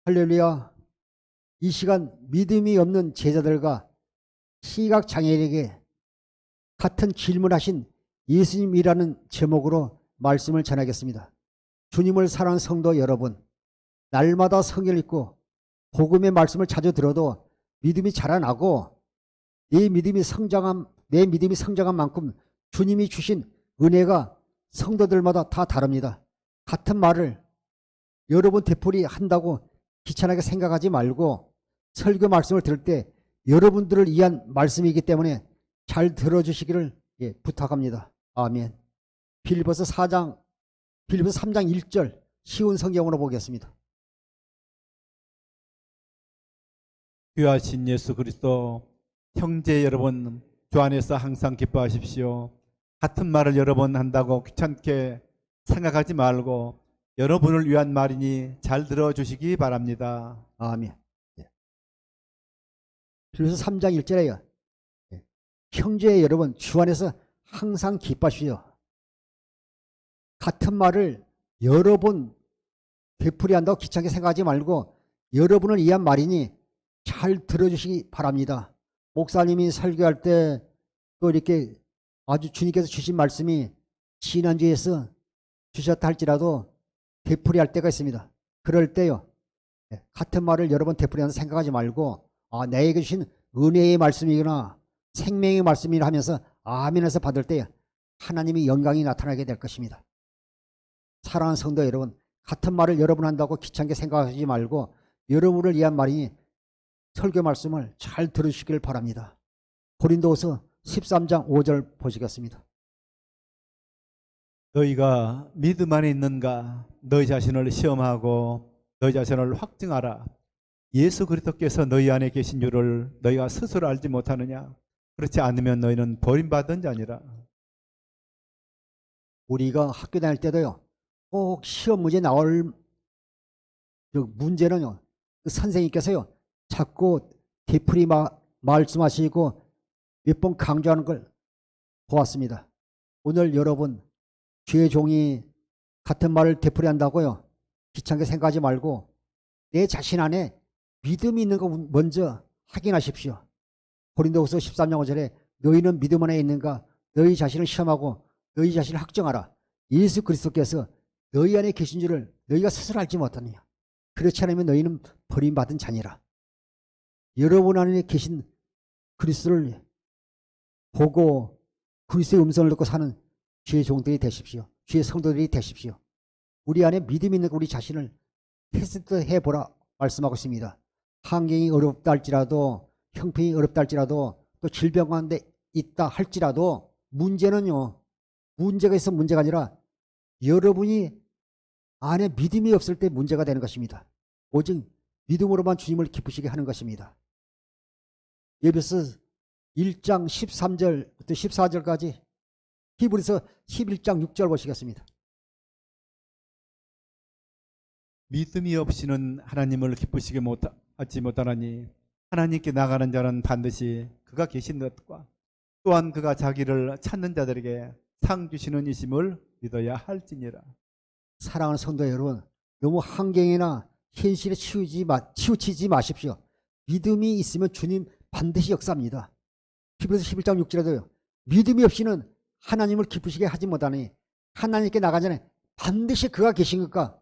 할렐루야. 이 시간 믿음이 없는 제자들과 시각장애인에게 같은 질문하신 예수님이라는 제목으로 말씀을 전하겠습니다. 주님을 사랑하는 성도 여러분, 날마다 성경을 읽고 복음의 말씀을 자주 들어도 믿음이 자라나고 내 믿음이 성장한 만큼 주님이 주신 은혜가 성도들마다 다 다릅니다. 같은 말을 여러 번 되풀이 한다고 귀찮게 생각하지 말고 설교 말씀을 들을 때 여러분들을 위한 말씀이기 때문에 잘 들어주시기를 부탁합니다. 아멘. 빌립보서 3장 1절 쉬운 성경으로 보겠습니다. 귀하신 예수 그리스도 형제 여러분, 주 안에서 항상 기뻐하십시오. 같은 말을 여러 번 한다고 귀찮게 생각하지 말고 여러분을 위한 말이니 잘 들어주시기 바랍니다. 아멘. 빌립보서 3장 1절에요. 형제 여러분, 주 안에서 항상 기뻐하십시오. 같은 말을 여러 번 되풀이 한다고 귀찮게 생각하지 말고 여러분을 위한 말이니 잘 들어주시기 바랍니다. 목사님이 설교할 때 또 이렇게 아주 주님께서 주신 말씀이 지난주에서 주셨다 할지라도 되풀이 할 때가 있습니다. 그럴 때요, 같은 말을 여러 번 되풀이 한다 생각하지 말고 내게 주신 은혜의 말씀이구나, 생명의 말씀이라 하면서 아멘에서 받을 때 하나님의 영광이 나타나게 될 것입니다. 사랑하는 성도 여러분, 같은 말을 여러 번 한다고 귀찮게 생각하지 말고 여러분을 위한 말이니 설교 말씀을 잘 들으시길 바랍니다. 고린도후서 13장 5절 보시겠습니다. 너희가 믿음 안에 있는가? 너희 자신을 시험하고 너희 자신을 확증하라. 예수 그리스도께서 너희 안에 계신 줄을 너희가 스스로 알지 못하느냐? 그렇지 않으면 너희는 버림받은 자니라. 우리가 학교 다닐 때도요, 꼭 시험 문제 나올 문제는요, 그 선생님께서요 자꾸 되풀이 말씀하시고 몇 번 강조하는 걸 보았습니다. 오늘 여러분, 주의 종이 같은 말을 되풀이 한다고요 귀찮게 생각하지 말고 내 자신 안에 믿음이 있는 거 먼저 확인하십시오. 고린도후서 13장 5절에 너희는 믿음 안에 있는가? 너희 자신을 시험하고 너희 자신을 확정하라. 예수 그리스도께서 너희 안에 계신 줄을 너희가 스스로 알지 못하느냐? 그렇지 않으면 너희는 버림받은 자니라. 여러분 안에 계신 그리스도를 보고 그리스도의 음성을 듣고 사는 주의 종들이 되십시오. 주의 성도들이 되십시오. 우리 안에 믿음이 있는 우리 자신을 테스트해 보라 말씀하고 있습니다. 환경이 어렵다 할지라도, 형편이 어렵다 할지라도, 또 질병 가운데 있다 할지라도 문제는요, 문제가 있어 문제가 아니라 여러분이 안에 믿음이 없을 때 문제가 되는 것입니다. 오직 믿음으로만 주님을 기쁘시게 하는 것입니다. 에베소 1장 13절부터 14절까지, 히브리서 11장 6절 보시겠습니다. 믿음이 없이는 하나님을 기쁘시게 하지 못하나니 하나님께 나가는 자는 반드시 그가 계신 것과 또한 그가 자기를 찾는 자들에게 상 주시는 이심을 믿어야 할지니라. 사랑하는 성도 여러분, 너무 환경이나 현실에 치우치지 마십시오. 믿음이 있으면 주님 반드시 역사합니다. 히브리서 11장 6절에도요, 믿음이 없이는 하나님을 기쁘시게 하지 못하니 하나님께 나가기 전에 반드시 그가 계신 것과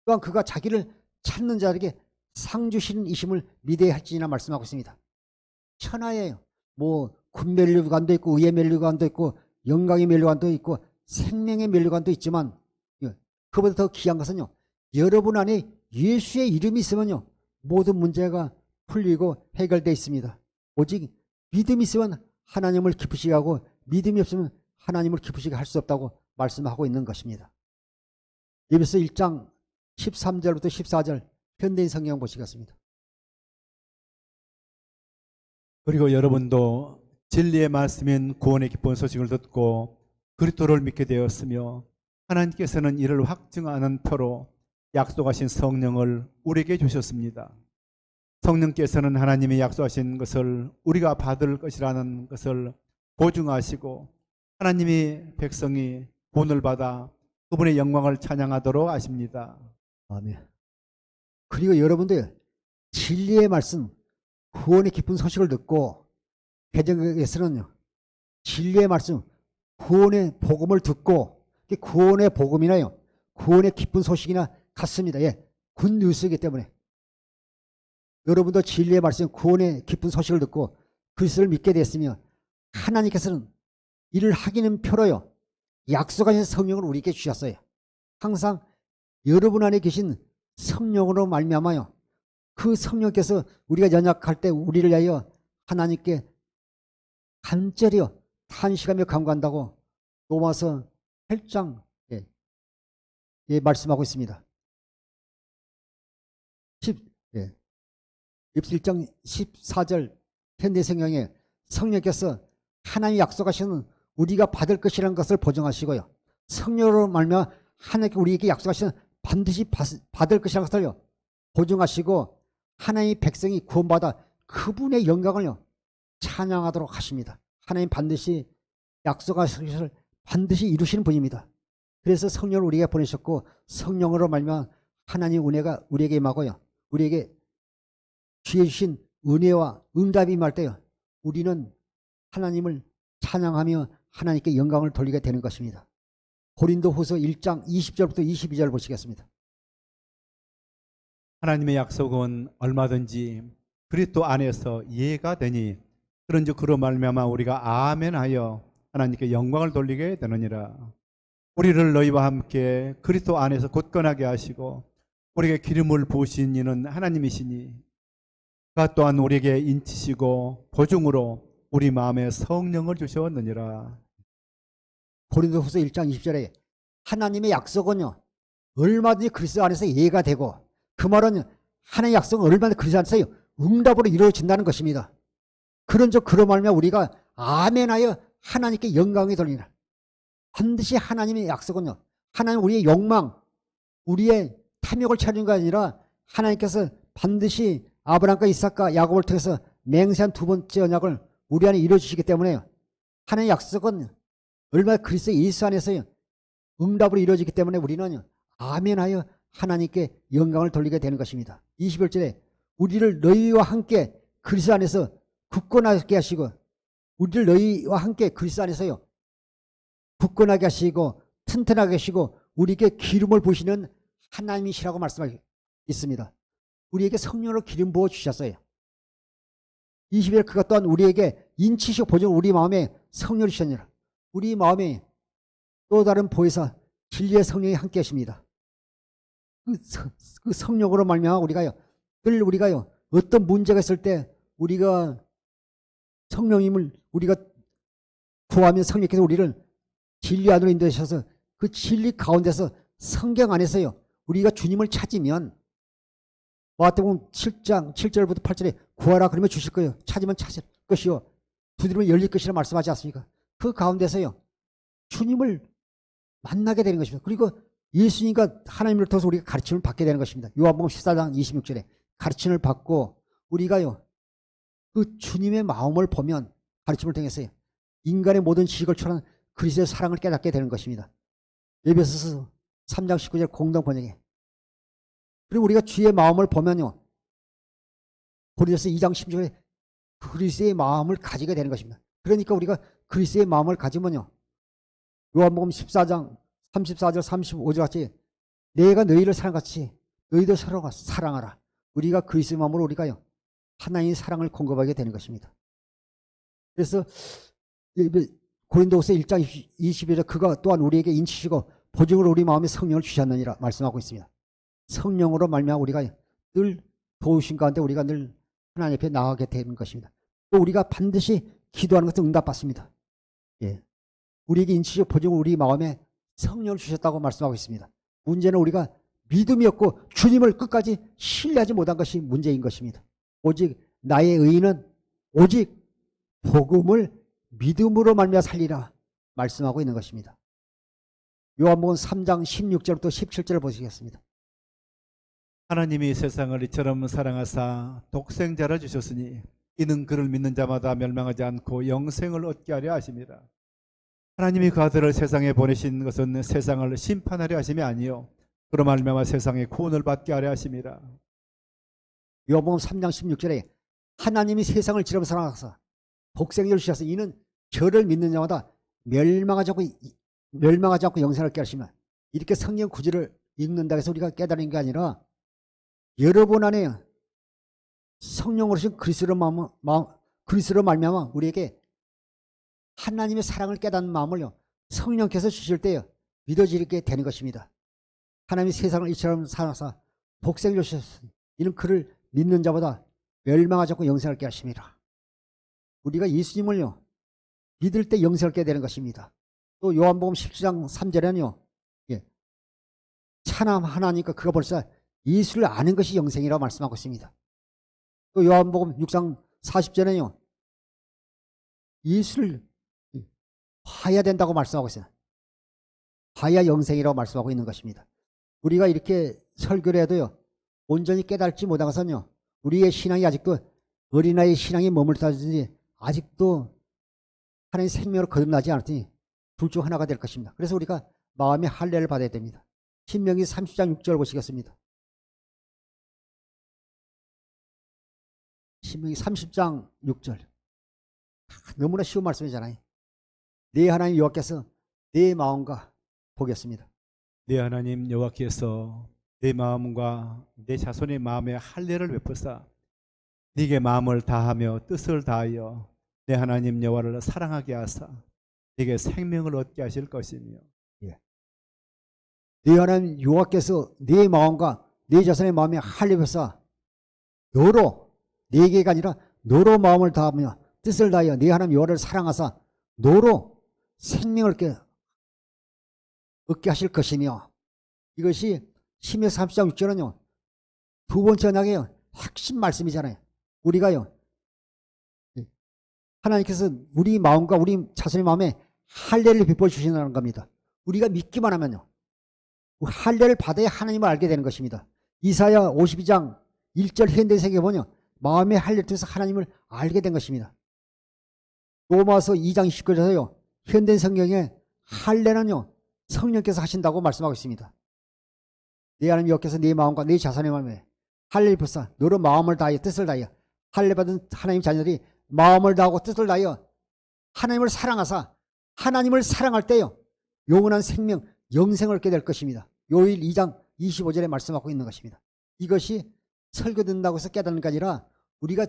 또한 그가 자기를 찾는 자에게 상 주시는 이심을 믿어야 할지니라 말씀하고 있습니다. 천하예요. 뭐 군면류관도 있고 의의 면류관도 있고 영광의 면류관도 있고 생명의 면류관도 있지만 그보다 더 귀한 것은요, 여러분 안에 예수의 이름이 있으면요 모든 문제가 풀리고 해결되어 있습니다. 오직 믿음이 있으면 하나님을 기쁘시게 하고 믿음이 없으면 하나님을 기쁘시게 할 수 없다고 말씀하고 있는 것입니다. 에베소 1장 13절부터 14절 현대인 성경 보시겠습니다. 그리고 여러분도 진리의 말씀인 구원의 기쁜 소식을 듣고 그리스도를 믿게 되었으며 하나님께서는 이를 확증하는 터로 약속하신 성령을 우리에게 주셨습니다. 성령께서는 하나님이 약속하신 것을 우리가 받을 것이라는 것을 보증하시고 하나님이 백성이 구원을 받아 그분의 영광을 찬양하도록 하십니다. 아멘. 그리고 여러분들 진리의 말씀, 구원의 기쁜 소식을 듣고 개정에서는요, 진리의 말씀, 구원의 복음을 듣고, 구원의 복음이나요, 구원의 기쁜 소식이나 같습니다. 예, 굿뉴스이기 때문에 여러분도 진리의 말씀, 구원의 기쁜 소식을 듣고 그리스도를 믿게 됐으면 하나님께서는 이를 하기는 표로요, 약속하신 성령을 우리에게 주셨어요. 항상 여러분 안에 계신 성령으로 말미암아요, 그 성령께서 우리가 연약할 때 우리를 위하여 하나님께 간절히요 탄식하며 간구한다고 로마서 8장 말씀하고 있습니다. 1장 14절 현대 성경에 성령께서 하나님이 약속하시는 우리가 받을 것이라는 것을 보증하시고요, 성령으로 말미암아 하나님께 우리에게 약속하시는 반드시 받을 것이라는 것을 보증하시고 하나님의 백성이 구원받아 그분의 영광을 찬양하도록 하십니다. 하나님 반드시 약속하신 것을 반드시 이루시는 분입니다. 그래서 성령을 우리에게 보내셨고 성령으로 말미암아 하나님 은혜가 우리에게 임하고요, 우리에게 주의 주신 은혜와 응답이 임할 때요, 우리는 하나님을 찬양하며 하나님께 영광을 돌리게 되는 것입니다. 고린도후서 1장 20절부터 22절 보시겠습니다. 하나님의 약속은 얼마든지 그리스도 안에서 이해가 되니 그런즉 그로 말미암아 우리가 아멘하여 하나님께 영광을 돌리게 되느니라. 우리를 너희와 함께 그리스도 안에서 굳건하게 하시고 우리에게 기름을 부으신 이는 하나님이시니 그가 또한 우리에게 인치시고 보증으로 우리 마음에 성령을 주셨느니라. 고린도후서 1장 20절에 하나님의 약속은요, 얼마든지 그리스도 안에서 이해가 되고, 그 말은 하나님의 약속은 얼마든지 그리스도 안에서 응답으로 이루어진다는 것입니다. 그런즉 그로 말미암아 우리가 아멘하여 하나님께 영광이 돌리라. 반드시 하나님의 약속은요, 하나님 우리의 욕망, 우리의 탐욕을 차리는 게 아니라 하나님께서 반드시 아브라함과 이삭과 야곱을 통해서 맹세한 두 번째 언약을 우리 안에 이루어주시기 때문에 하나님의 약속은 얼마나 그리스도 예수 안에서 응답으로 이루어지기 때문에 우리는 아멘하여 하나님께 영광을 돌리게 되는 것입니다. 21절에 우리를 너희와 함께 그리스도 안에서 굳건하게 하시고, 우리를 너희와 함께 그리스도 안에서요 굳건하게 하시고 튼튼하게 하시고 우리에게 기름을 부으시는 하나님이시라고 말씀하고 있습니다. 우리에게 성령으로 기름 부어 주셨어요. 20일 그가 또한 우리에게 인치시고 보증 우리 마음에 성령을 주셨느니라. 우리 마음에 또 다른 보혜사 진리의 성령이 함께 하십니다. 그 성령으로 말미암아 늘 우리가요 어떤 문제가 있을 때 우리가 성령님을 우리가 구하면 성령께서 우리를 진리 안으로 인도하셔서 그 진리 가운데서 성경 안에서요 우리가 주님을 찾으면 마태복음 7장 7절부터 8절에 구하라 그러면 주실 거예요. 찾으면 찾을 것이요 두드리면 열릴 것이라 말씀하지 않습니까? 그 가운데서요 주님을 만나게 되는 것입니다. 그리고 예수님과 하나님을 통해서 우리가 가르침을 받게 되는 것입니다. 요한복음 14장 26절에 가르침을 받고 우리가요 그 주님의 마음을 보면 가르침을 통해서요 인간의 모든 지식을 초월한 그리스도의 사랑을 깨닫게 되는 것입니다. 에베소서 3장 19절 공동 번역에. 그리고 우리가 주의 마음을 보면요 고린도서 2장 16절에 그리스도의 마음을 가지게 되는 것입니다. 그러니까 우리가 그리스도의 마음을 가지면요 요한복음 14장 34절 35절 같이 내가 너희를 사랑같이 너희도 서로 사랑하라. 우리가 그리스도의 마음으로 우리가요 하나님의 사랑을 공급하게 되는 것입니다. 그래서 고린도후서 1장 22절 그가 또한 우리에게 인치시고 보증으로 우리 마음에 성령을 주셨느니라 말씀하고 있습니다. 성령으로 말미암아 우리가 늘 도우신 가운데 우리가 늘 하나님 앞에 나아가게 되는 것입니다. 또 우리가 반드시 기도하는 것을 응답받습니다. 예. 우리에게 인치시고 보증으로 우리 마음에 성령을 주셨다고 말씀하고 있습니다. 문제는 우리가 믿음이 없고 주님을 끝까지 신뢰하지 못한 것이 문제인 것입니다. 오직 나의 의인은 오직 복음을 믿음으로 말미암아 살리라 말씀하고 있는 것입니다. 요한복음 3장 16절부터 17절을 보시겠습니다. 하나님이 세상을 이처럼 사랑하사 독생자를 주셨으니 이는 그를 믿는 자마다 멸망하지 않고 영생을 얻게 하려 하심이라. 하나님이 그 아들을 세상에 보내신 것은 세상을 심판하려 하심이 아니요 그로 말미암아 세상의 구원을 받게 하려 하심이라. 요한복음 3장 16절에 하나님이 세상을 지름 사랑하사 복생을 주셔서 이는 저를 믿는 자마다 멸망하지 않고 영생을 얻게 하시면, 이렇게 성경 구절을 읽는다고 해서 우리가 깨달은 게 아니라 여러분 안에 성령으로 신 그리스도로 말미암아 우리에게 하나님의 사랑을 깨닫는 마음을요 성령께서 주실 때 믿어지게 되는 것입니다. 하나님이 세상을 이처럼 사랑하사 복생을 주셨으니 이는 그를 믿는 자보다 멸망하지 않고 영생을 얻게 하심이라. 우리가 예수님을요 믿을 때 영생을 얻게 되는 것입니다. 또 요한복음 17장 3절에는요 찬양 하나니까 그가 벌써 예수를 아는 것이 영생이라고 말씀하고 있습니다. 또 요한복음 6장 40절에는요 예수를 봐야 된다고 말씀하고 있어요. 봐야 영생이라고 말씀하고 있는 것입니다. 우리가 이렇게 설교를 해도요 온전히 깨달지 못하고서는요 우리의 신앙이 아직도 어린아이의 신앙이 머물다든지 아직도 하나님의 생명으로 거듭나지 않았더니 둘 중 하나가 될 것입니다. 그래서 우리가 마음의 할례를 받아야 됩니다. 신명기 30장 6절 보시겠습니다. 신명기 30장 6절. 너무나 쉬운 말씀이잖아요. 네 하나님 여호와께서 네 마음과 보겠습니다. 네 하나님 여호와께서 내 마음과 내 자손의 마음에 할례를 베푸사 네게 마음을 다하며 뜻을 다하여 내 하나님 여호와를 사랑하게 하사 네게 생명을 얻게 하실 것이며. 네 하나님 여호와께서 네 마음과 네 자손의 마음에 할례 베푸사 너로, 네 개가 아니라 너로 마음을 다하며 뜻을 다하여 네 하나님 여호와를 사랑하사 너로 생명을 얻게 하실 것이며. 이것이 신명기 30장 6절은요 두 번째 언약의 핵심 말씀이잖아요. 우리가요 하나님께서 우리 마음과 우리 자손의 마음에 할례를 베풀어 주신다는 겁니다. 우리가 믿기만 하면요 할례를 받아야 하나님을 알게 되는 것입니다. 이사야 52장 1절 현대세계 보면 마음의 할례를 통해서 하나님을 알게 된 것입니다. 로마서 2장 19절에서요 현대 성경에 할례는요 성령께서 하신다고 말씀하고 있습니다. 네 하나님 여호와께서 네 마음과 네 자손의 마음에 할례를 베푸사 너로 마음을 다하여 뜻을 다하여. 할례 받은 하나님 자녀들이 마음을 다하고 뜻을 다하여 하나님을 사랑하사 하나님을 사랑할 때요 영원한 생명 영생을 얻게 될 것입니다. 요일 2장 25절에 말씀하고 있는 것입니다. 이것이 설교 듣는다고 해서 깨닫는 게 아니라 우리가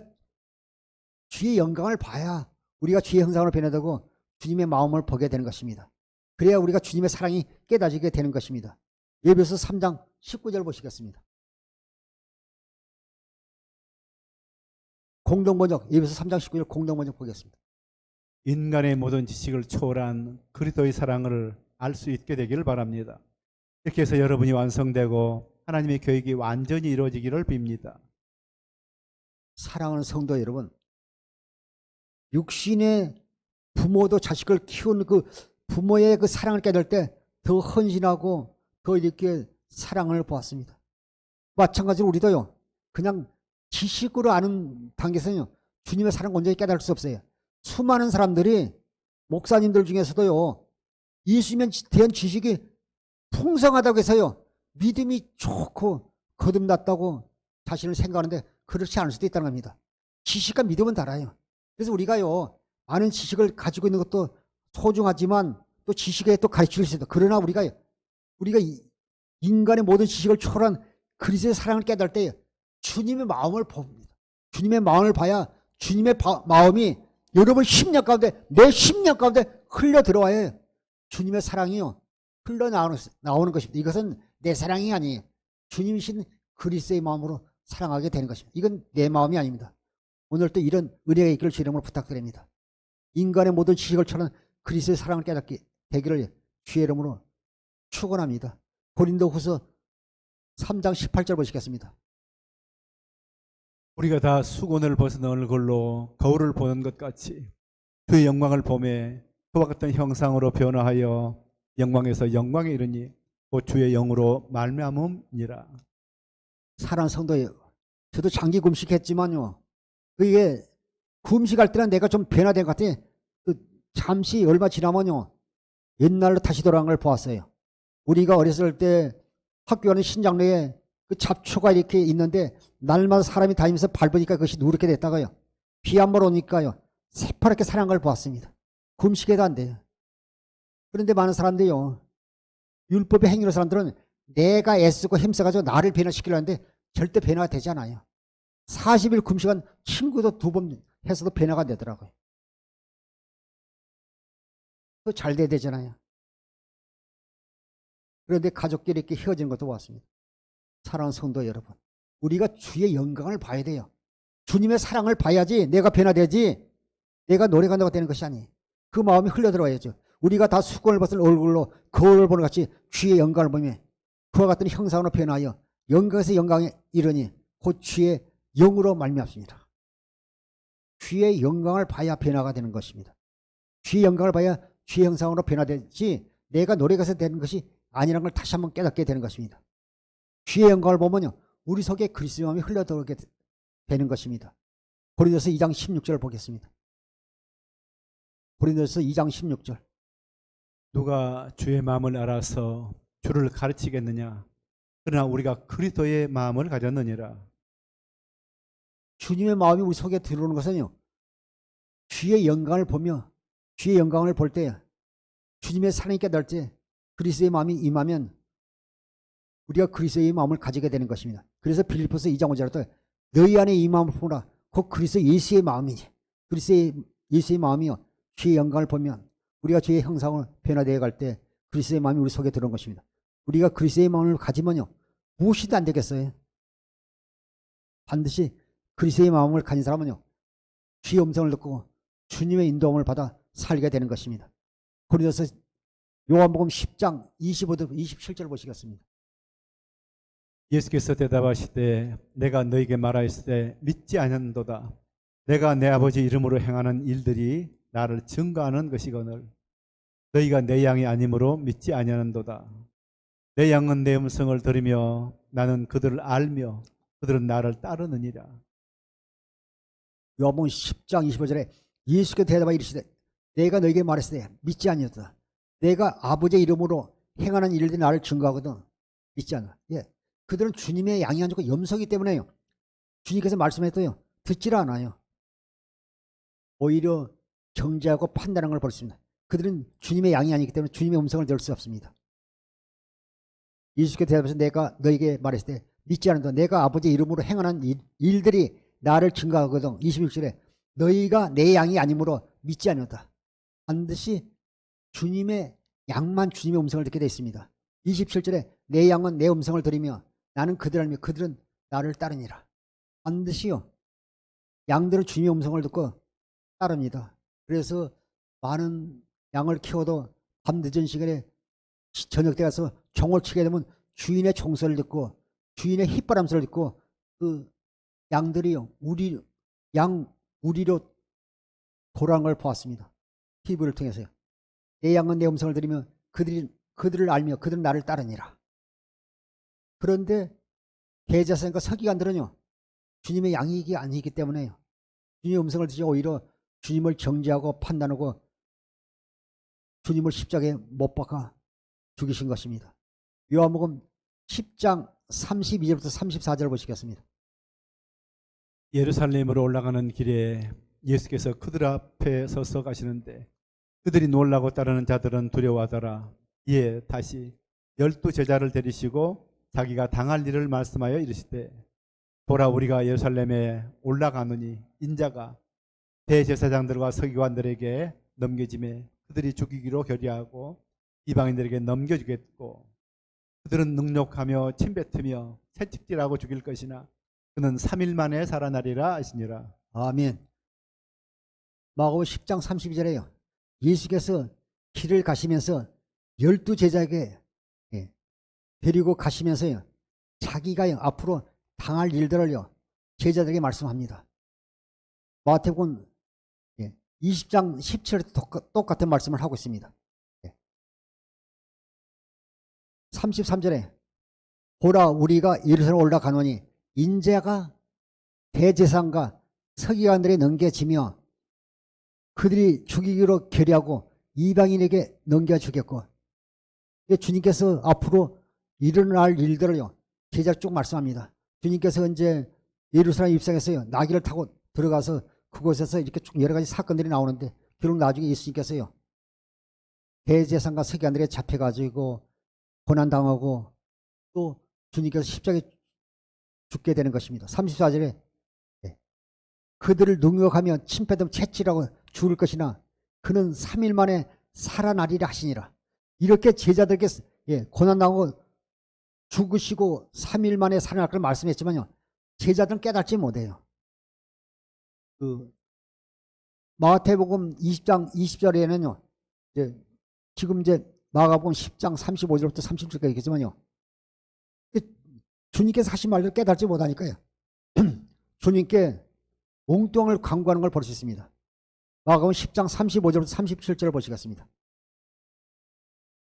주의 영광을 봐야 우리가 주의 형상으로 변화되고 주님의 마음을 보게 되는 것입니다. 그래야 우리가 주님의 사랑이 깨닫지게 되는 것입니다. 에베소 3장 19절 보시겠습니다. 공동번역 에베소 3장 19절 공동번역 보겠습니다. 인간의 모든 지식을 초월한 그리스도의 사랑을 알 수 있게 되기를 바랍니다. 이렇게 해서 여러분이 완성되고 하나님의 계획이 완전히 이루어지기를 빕니다. 사랑하는 성도 여러분, 육신의 부모도 자식을 키우는 그 부모의 그 사랑을 깨달을 때 더 헌신하고 더 이렇게 사랑을 보았습니다. 마찬가지로 우리도요 그냥 지식으로 아는 단계에서는요 주님의 사랑을 온전히 깨달을 수 없어요. 수많은 사람들이 목사님들 중에서도요 예수님에 대한 지식이 풍성하다고 해서요 믿음이 좋고 거듭났다고 자신을 생각하는데 그렇지 않을 수도 있다는 겁니다. 지식과 믿음은 달라요. 그래서 우리가요 많은 지식을 가지고 있는 것도 소중하지만 또 지식에 또 가르칠 수 있다. 그러나 우리가 인간의 모든 지식을 초월한 그리스도의 사랑을 깨달을 때 주님의 마음을 봅니다. 주님의 마음을 봐야 주님의 마음이 여러분 심령 가운데 내 심령 가운데 흘러 들어와야 주님의 사랑이요 흘러나오는 것입니다. 이것은 내 사랑이 아니에요. 주님이신 그리스도의 마음으로 사랑하게 되는 것입니다. 이건 내 마음이 아닙니다. 오늘 또 이런 은혜가 있기를 주 이름으로 부탁드립니다. 인간의 모든 지식을 초월한 그리스도의 사랑을 깨닫게 되기를 주의 이름으로 축원합니다. 고린도후서 3장 18절 보시겠습니다. 우리가 다 수건을 벗은 얼굴로 거울을 보는 것 같이 그의 영광을 보매 그와 같은 형상으로 변화하여 영광에서 영광에 이르니 곧 주의 영으로 말미암음이라. 사랑하는 성도예요. 저도 장기 금식했지만요. 그게 금식할 때는 내가 좀 변화된 것 같아요. 잠시 얼마 지나면요. 옛날로 다시 돌아간 걸 보았어요. 우리가 어렸을 때 학교 가는 신장로에 그 잡초가 이렇게 있는데 날마다 사람이 다니면서 밟으니까 그것이 누렇게 됐다가요. 비 한 번 오니까요. 새파랗게 사는 걸 보았습니다. 금식해도 안 돼요. 그런데 많은 사람들이요. 율법의 행위로 사람들은 내가 애쓰고 힘써가지고 나를 변화시키려는데 절대 변화가 되지 않아요. 40일 금식한 친구도 2번 해서도 변화가 되더라고요. 또 잘 돼야 되잖아요. 그런데 가족끼리 이렇게 헤어지는 것도 왔습니다. 사랑하는 성도 여러분, 우리가 주의 영광을 봐야 돼요. 주님의 사랑을 봐야지 내가 변화되지, 내가 노래간다고 되는 것이 아니에요. 그 마음이 흘러들어야죠. 우리가 다 수건을 벗은 얼굴로 거울을 보는 같이 주의 영광을 보며 그와 같은 형상으로 변하여 영광에서 영광에 이르니 곧 주의 영으로 말미암습니다. 주의 영광을 봐야 변화가 되는 것입니다. 주의 영광을 봐야 주의 형상으로 변화되지 내가 노래가서 되는 것이 아니라는 걸 다시 한번 깨닫게 되는 것입니다. 주의 영광을 보면요, 우리 속에 그리스도의 마음이 흘러들어오게 되는 것입니다. 고린도서 2장 16절을 보겠습니다. 고린도서 2장 16절. 누가 주의 마음을 알아서 주를 가르치겠느냐? 그러나 우리가 그리스도의 마음을 가졌느니라. 주님의 마음이 우리 속에 들어오는 것은요, 주의 영광을 보며 주의 영광을 볼 때 주님의 사랑이 깨달을 때 그리스도의 마음이 임하면 우리가 그리스도의 마음을 가지게 되는 것입니다. 그래서 빌립보서 2장 5절에 너희 안에 이 마음을 보라. 곧 그리스도 예수의 마음이지. 그리스도 예수의 마음이요, 주의 영광을 보면 우리가 주의 형상을 변화되어 갈 때 그리스도의 마음이 우리 속에 들어온 것입니다. 우리가 그리스도의 마음을 가지면요, 무엇이도 안 되겠어요. 반드시 그리스도의 마음을 가진 사람은요, 주의 음성을 듣고 주님의 인도함을 받아 살게 되는 것입니다. 고린도서 요한복음 10장 25절 27절 보시겠습니다. 예수께서 대답하시되 내가 너에게 말하였을 때 믿지 아니한도다. 내가 내 아버지 이름으로 행하는 일들이 나를 증거하는 것이거늘 너희가 내 양이 아니므로 믿지 아니하는도다. 내 양은 내 음성을 들으며 나는 그들을 알며 그들은 나를 따르느니라. 요한복음 10장 25절에 예수께서 대답하여 이르시되 내가 너에게 말했을 때 믿지 아니었다. 내가 아버지의 이름으로 행하는 일들이 나를 증거하거든 믿지 않아. 예, 그들은 주님의 양이 아니고 염소이기 때문에요, 주님께서 말씀했어요, 듣질 않아요. 오히려 정죄하고 판단하는 걸 볼 수 있습니다. 그들은 주님의 양이 아니기 때문에 주님의 음성을 들을 수 없습니다. 예수께서 대답해서 내가 너에게 말했을 때 믿지 않는다. 내가 아버지의 이름으로 행하는 일들이 나를 증거하거든. 26절에 너희가 내 양이 아니므로 믿지 않는다. 반드시 주님의 양만 주님의 음성을 듣게 되어 있습니다. 27절에 내 양은 내 음성을 들으며 나는 그들을 알며 그들은 나를 따르니라. 반드시요, 양들은 주님의 음성을 듣고 따릅니다. 그래서 많은 양을 키워도 밤 늦은 시간에 저녁 때 가서 종을 치게 되면 주인의 종소리를 듣고 주인의 휘바람 소리를 듣고 그 양들이요, 우리로 돌아온 걸 보았습니다. TV를 통해서요. 내 양은 내 음성을 들으며 그들을 알며 그들은 나를 따르니라. 그런데 대제사장과 서기관들은요, 주님의 양이 아니기 때문에요, 주님의 음성을 듣지 오히려 주님을 정죄하고 판단하고 주님을 십자가에 못 박아 죽이신 것입니다. 요한복음 10장 32절부터 34절 보시겠습니다. 예루살렘으로 올라가는 길에 예수께서 그들 앞에 서서 가시는데 그들이 놀라고 따르는 자들은 두려워하더라. 이에 다시 12 제자를 데리시고 자기가 당할 일을 말씀하여 이르시되 보라, 우리가 예루살렘에 올라가느니 인자가 대제사장들과 서기관들에게 넘겨지매 그들이 죽이기로 결의하고 이방인들에게 넘겨주겠고 그들은 능욕하며 침뱉으며 채찍질하고 죽일 것이나 그는 3일 만에 살아나리라 하시니라. 아멘. 마가복음 10장 32절에요. 예수께서 길을 가시면서 12 제자에게 데리고 가시면서요, 자기가 앞으로 당할 일들을요 제자들에게 말씀합니다. 마태복음 20장 17절에 똑같은 말씀을 하고 있습니다. 33절에 보라, 우리가 예루살렘 올라가노니 인자가 대제사장과 서기관들에 넘겨지며 그들이 죽이기로 결의하고 이방인에게 넘겨주겠고, 주님께서 앞으로 일어날 일들을요 제자 쭉 말씀합니다. 주님께서 이제 예루살렘 입성했어요. 나귀를 타고 들어가서 그곳에서 이렇게 쭉 여러 가지 사건들이 나오는데 결국 나중에 예수님께서요. 대제사장과 서기관들에 잡혀가지고 고난당하고 또 주님께서 십자가에 죽게 되는 것입니다. 34절에 그들을 능욕하며 침패듬 채찍이라고 죽을 것이나 그는 3일 만에 살아나리라 하시니라. 이렇게 제자들에게 고난당하고 죽으시고 3일 만에 살아날 걸 말씀했지만요. 제자들은 깨닫지 못해요. 마태복음 20장 20절에는요. 지금 이제 마가복음 10장 35절부터 37절까지 얘기했지만요. 주님께서 하신 말을 깨닫지 못하니까요. 주님께 몽땅을 강구하는 걸 볼 수 있습니다. 마가복음 10장 35절부터 37절을 보시겠습니다.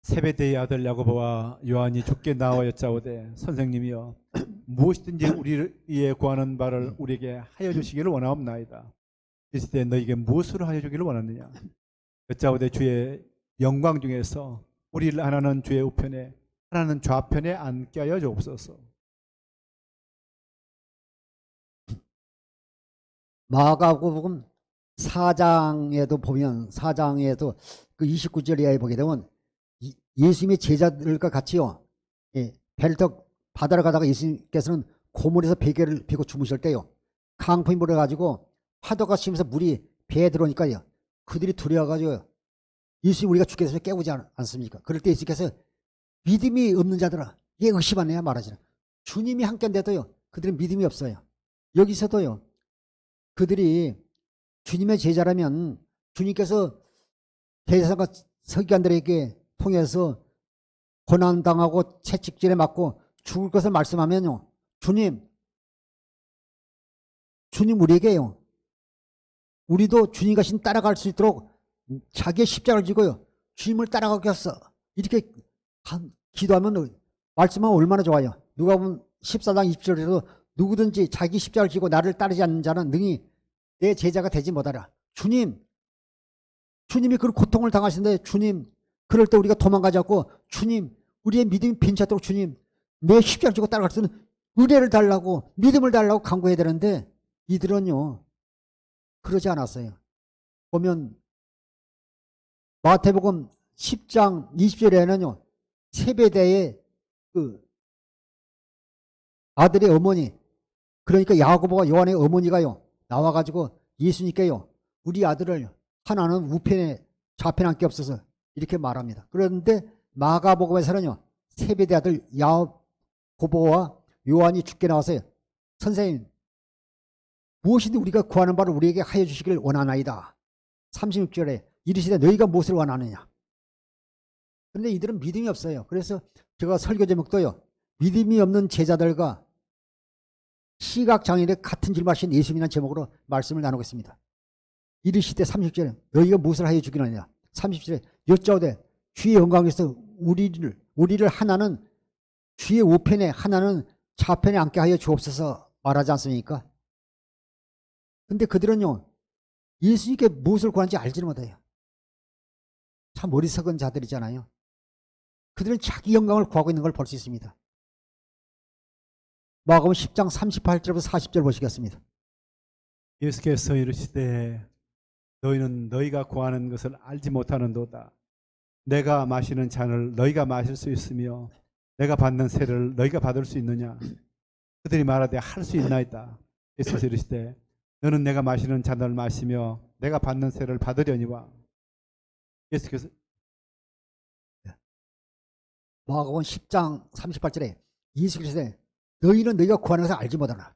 세베대의 아들 야고보와 요한이 죽게 나와 여짜오되 선생님이여 무엇이든지 우리를 위해 구하는 바를 우리에게 하여 주시기를 원하옵나이다. 이르시되 너에게 무엇으로 하여 주기를 원하느냐. 여짜오되 주의 영광 중에서 우리를 하나는 주의 우편에 하나는 좌편에 앉게 하여 주옵소서. 마가복음 4장에도 보면 4장에도 그 29절 이하에 보게 되면 예수님의 제자들과 같이요. 배를 타고 바다를 가다가 예수님께서는 고물에서 베개를 베고 주무실 때요. 강풍이 불어가지고 파도가 치면서 물이 배에 들어오니까요. 그들이 두려워가지고 예수님 우리가 죽게 되면 깨우지 않습니까? 그럴 때 예수님께서 믿음이 없는 자들아 얘 의심하네요 말하지는. 주님이 함께인데도요. 그들은 믿음이 없어요. 여기서도요. 그들이 주님의 제자라면 주님께서 대제사장과 서기관들에게 통해서 고난당하고 채찍질에 맞고 죽을 것을 말씀하면요. 주님 우리에게요. 우리도 주님 가신 따라갈 수 있도록 자기의 십자가를 지고요. 주님을 따라가겠어. 이렇게 기도하면 말씀하면 얼마나 좋아요. 누가복음 14장 20절에도 누구든지 자기 십자가를 지고 나를 따르지 않는 자는 능히 내 제자가 되지 못하라. 주님이 그 고통을 당하시는데 주님 그럴 때 우리가 도망가지 않고 주님 우리의 믿음이 빈차도록 주님 내 십자가를 지고 따라갈 수 있는 은혜를 달라고 믿음을 달라고 간구해야 되는데 이들은요 그러지 않았어요. 보면 마태복음 10장 20절에는요 세베대의 그 아들의 어머니 그러니까 야고보와 요한의 어머니가요 나와가지고 예수님께요 우리 아들을 하나는 우편에 좌편에 앉게 없어서 이렇게 말합니다. 그런데 마가복음에서는요 세베대 아들 야고보와 요한이 죽게 나와서요 선생님 무엇이든 우리가 구하는 바를 우리에게 하여 주시기를 원하나이다. 36절에 이르시되 너희가 무엇을 원하느냐. 그런데 이들은 믿음이 없어요. 그래서 제가 설교 제목도요 믿음이 없는 제자들과 시각장애인의 같은 질문하신 예수님이라는 제목으로 말씀을 나누겠습니다. 이르시되 30절에 너희가 무엇을 하여 주기느냐. 30절에 여짜오되 주의 영광에서 우리를 하나는 주의 우편에 하나는 좌편에 앉게 하여 주옵소서 말하지 않습니까? 근데 그들은요 예수님께 무엇을 구하는지 알지를 못해요. 참 어리석은 자들이잖아요. 그들은 자기 영광을 구하고 있는 걸 볼 수 있습니다. 마가복음 10장 38절부터 40절 보시겠습니다. 예수께서 이르시되 너희는 너희가 구하는 것을 알지 못하는도다. 내가 마시는 잔을 너희가 마실 수 있으며 내가 받는 세를 너희가 받을 수 있느냐. 그들이 말하되 할 수 있나이다. 예수께서 이르시되 너는 내가 마시는 잔을 마시며 내가 받는 세를 받으려니와. 예수께서 마가복음 10장 38절에 예수께서 너희는 너희가 구하는 것을 알지 못하나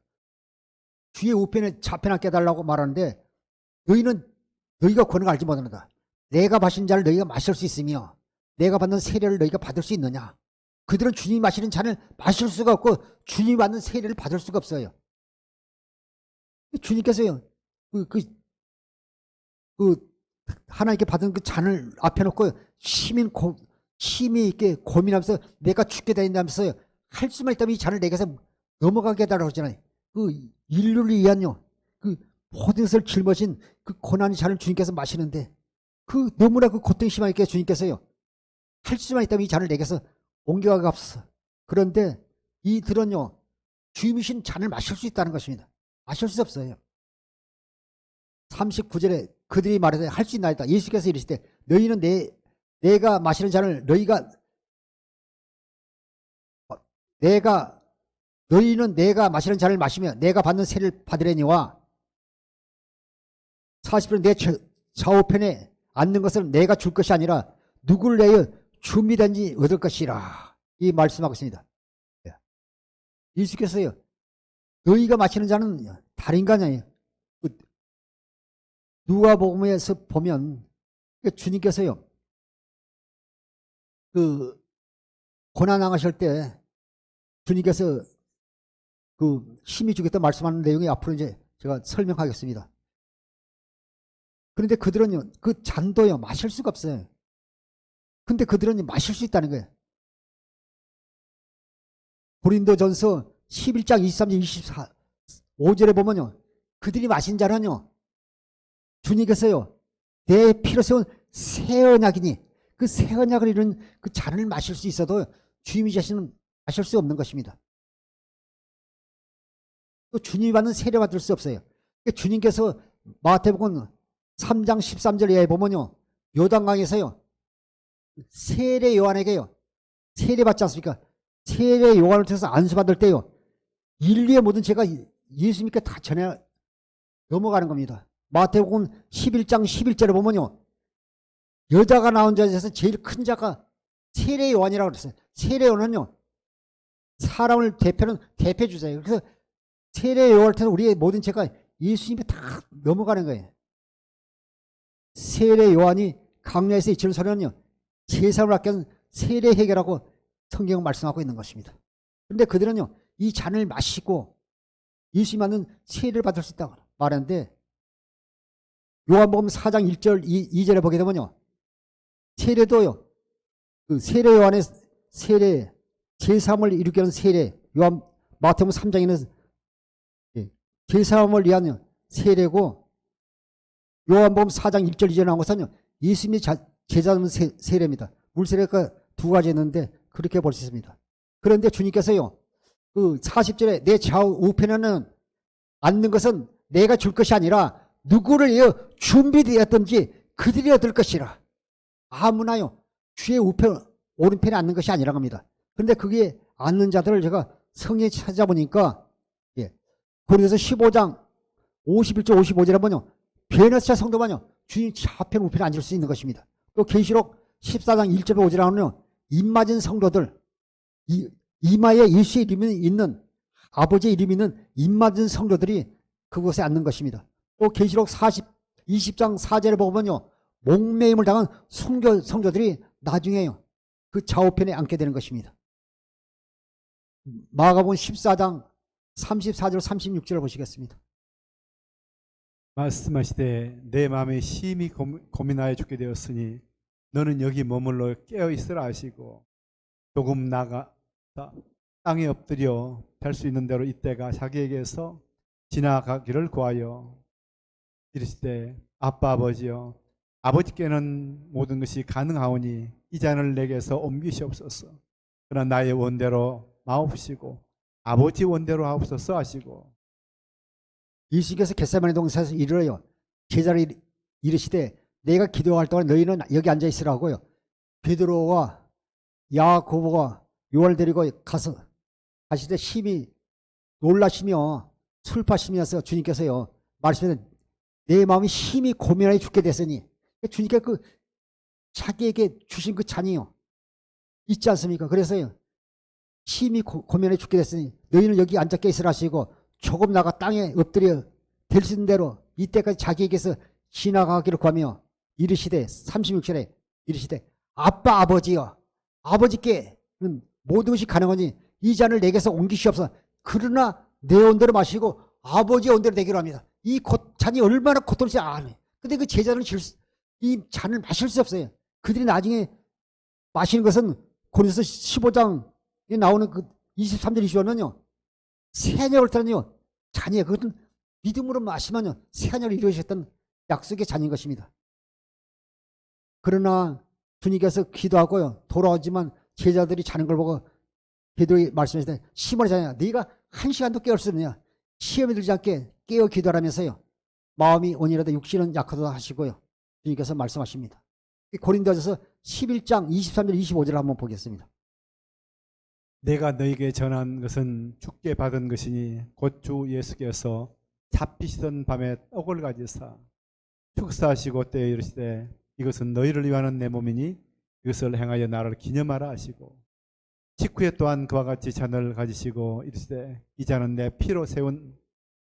주의 우편에 좌편에 깨달라고 말하는데 너희는 너희가 구하는 걸 알지 못하는다. 내가 마신 잔을 너희가 마실 수 있으며 내가 받는 세례를 너희가 받을 수 있느냐. 그들은 주님이 마시는 잔을 마실 수가 없고 주님이 받는 세례를 받을 수가 없어요. 주님께서요 하나님께 받은 그 잔을 앞에 놓고 심히 있게 고민하면서 내가 죽게 된다면서 할 수만 있다면 이 잔을 내게서 넘어가게 해달라고 하잖아요. 그 인류를 위한요 그 모든 것을 짊어진 그 고난의 잔을 주님께서 마시는데 그 너무나 그 고통이 심하니까 주님께서요 할 수만 있다면 이 잔을 내게서 옮겨가게 없어. 그런데 이들은요 주임이신 잔을 마실 수 있다는 것입니다. 마실 수 없어요. 39절에 그들이 말하되 할 수 있나이다. 예수께서 이르시되 너희는 내가 마시는 잔을 너희는 내가 마시는 잔을 마시며 내가 받는 세를 받으려니와 40절에 내 좌우편에 앉는 것을 내가 줄 것이 아니라 누구를 내어 준비된지 얻을 것이라. 이 말씀하고 있습니다. 예수께서요 너희가 마시는 잔은 다른 게 아니에요. 누가복음에서 보면 주님께서요 그 고난 당하실 때 주님께서 그 힘이 주겠다 말씀하는 내용이 앞으로 이제 제가 설명하겠습니다. 그런데 그들은요 그 잔도요 마실 수가 없어요. 근데 그들은 마실 수 있다는 거예요. 고린도전서 11장 23절 25절에 보면요 그들이 마신 잔은요 주님께서요 내 피로 세운 새 언약이니 그 새 언약을 이룬 그 잔을 마실 수 있어도 주님이 자신은 마실 수 없는 것입니다. 또 주님이 받는 세례 받을 수 없어요. 주님께서 마태복음 3장 13절에 보면요 요단강에서요 세례 요한에게요 세례 받지 않습니까? 세례 요한을 통해서 안수받을 때요 인류의 모든 죄가 예수님께 다 전해 넘어가는 겁니다. 마태복음 11장 11절에 보면요 여자가 나온 자 중에서 제일 큰 자가 세례 요한이라고 그랬어요. 세례 요한은요 사람을 대표하는 대표주자예요. 그래서 세례 요한을 통해서 우리의 모든 죄가 예수님께 다 넘어가는 거예요. 세례 요한이 강야에서 이치는 소리는요 제사를 아껴는 세례 해결하고 성경은 말씀하고 있는 것입니다. 그런데 그들은요 이 잔을 마시고 예수님 받는 세례를 받을 수 있다고 말하는데 요한복음 4장 1절 2절에 보게 되면요 세례도요 그 세례 요한의 세례 제사함을 이루게 하는 세례 요한 마태복음 3장에는 제사함을 위한 세례고 요한복음 4장 1절 2절에 나온 것은 예수님이 제자하는 세례입니다. 물세례가 두 가지 있는데 그렇게 볼 수 있습니다. 그런데 주님께서요 그 40절에 내 좌우 우편에는 앉는 것은 내가 줄 것이 아니라 누구를 위하여 준비되었든지 그들이 얻을 것이라. 아무나요 주의 우편 오른편에 앉는 것이 아니라고 합니다. 그런데 그게 앉는 자들을 제가 성경에 찾아보니까 고린도서 15장 51절 55절에 보면요 베네치아 성도만요 주님 좌편 우편에 앉을 수 있는 것입니다. 또 계시록 14장 1절 5절에 나오는요 입맞은 성도들 이마에 예수의 이름이 있는 아버지의 이름이 있는 입맞은 성도들이 그곳에 앉는 것입니다. 또 계시록 20장 4절에 보면요 목매임을 당한 성도들이 나중에요 그 좌우편에 앉게 되는 것입니다. 마가복음 14장 34절 36절을 보시겠습니다. 말씀하시되 내 마음에 심히 고민하여 죽게 되었으니 너는 여기 머물러 깨어 있으라 하시고 조금 나가 땅에 엎드려 될 수 있는 대로 이때가 자기에게서 지나가기를 구하여 이르시되 아빠 아버지여 아버지께는 모든 것이 가능하오니 이 잔을 내게서 옮기시옵소서. 그러나 나의 원대로 마옵시고 아버지 원대로 하옵소서 하시고 예수께서 겟세마네 동산에서 이르러요 제자를 이르시되 내가 기도할 동안 너희는 여기 앉아 있으라고요. 베드로와 야고보와 요한을 데리고 가서 가실 때 심히 놀라시며 슬퍼하시면서 주님께서요 말씀하시되 내 마음이 심히 고민하여 죽게 됐으니 주님께서 그 자기에게 주신 그 잔이요 있지 않습니까? 그래서요 심히 고민하여 죽게 됐으니 너희는 여기 앉아 있으라 하시고 조금 나가 땅에 엎드려 될 수 있는 대로 이때까지 자기에게서 지나가기를 구하며 이르시되 36절에 이르시되 아빠 아버지여 아버지께 모든 것이 가능하니 이 잔을 내게서 옮기시옵소서. 그러나 내 온대로 마시고 아버지의 온대로 되기로 합니다. 이 잔이 얼마나 고통스러운지 아네. 근데 그 제자는 이 잔을 마실 수 없어요. 그들이 나중에 마시는 것은 고린도서 15장에 나오는 그 23절 25절은요 새 언약을 따르는요 잔이에요. 그것은 믿음으로 마시면요 새 언약을 이루셨던 약속의 잔인 것입니다. 그러나 주님께서 기도하고요 돌아오지만 제자들이 자는 걸 보고 베드로에게 말씀하시되 시몬의 자녀야 네가 한 시간도 깨울 수 없느냐. 시험에 들지 않게 깨어 기도하라면서요. 마음이 온이라도 육신은 약하다 하시고요. 주님께서 말씀하십니다. 고린도전서 11장 23절 25절을 한번 보겠습니다. 내가 너에게 전한 것은 주께 받은 것이니 곧 주 예수께서 잡히시던 밤에 떡을 가지사 축사하시고 때에 이르시되 이것은 너희를 위하는 내 몸이니 이것을 행하여 나를 기념하라 하시고 직후에 또한 그와 같이 잔을 가지시고 이르시되 이 잔은 내 피로 세운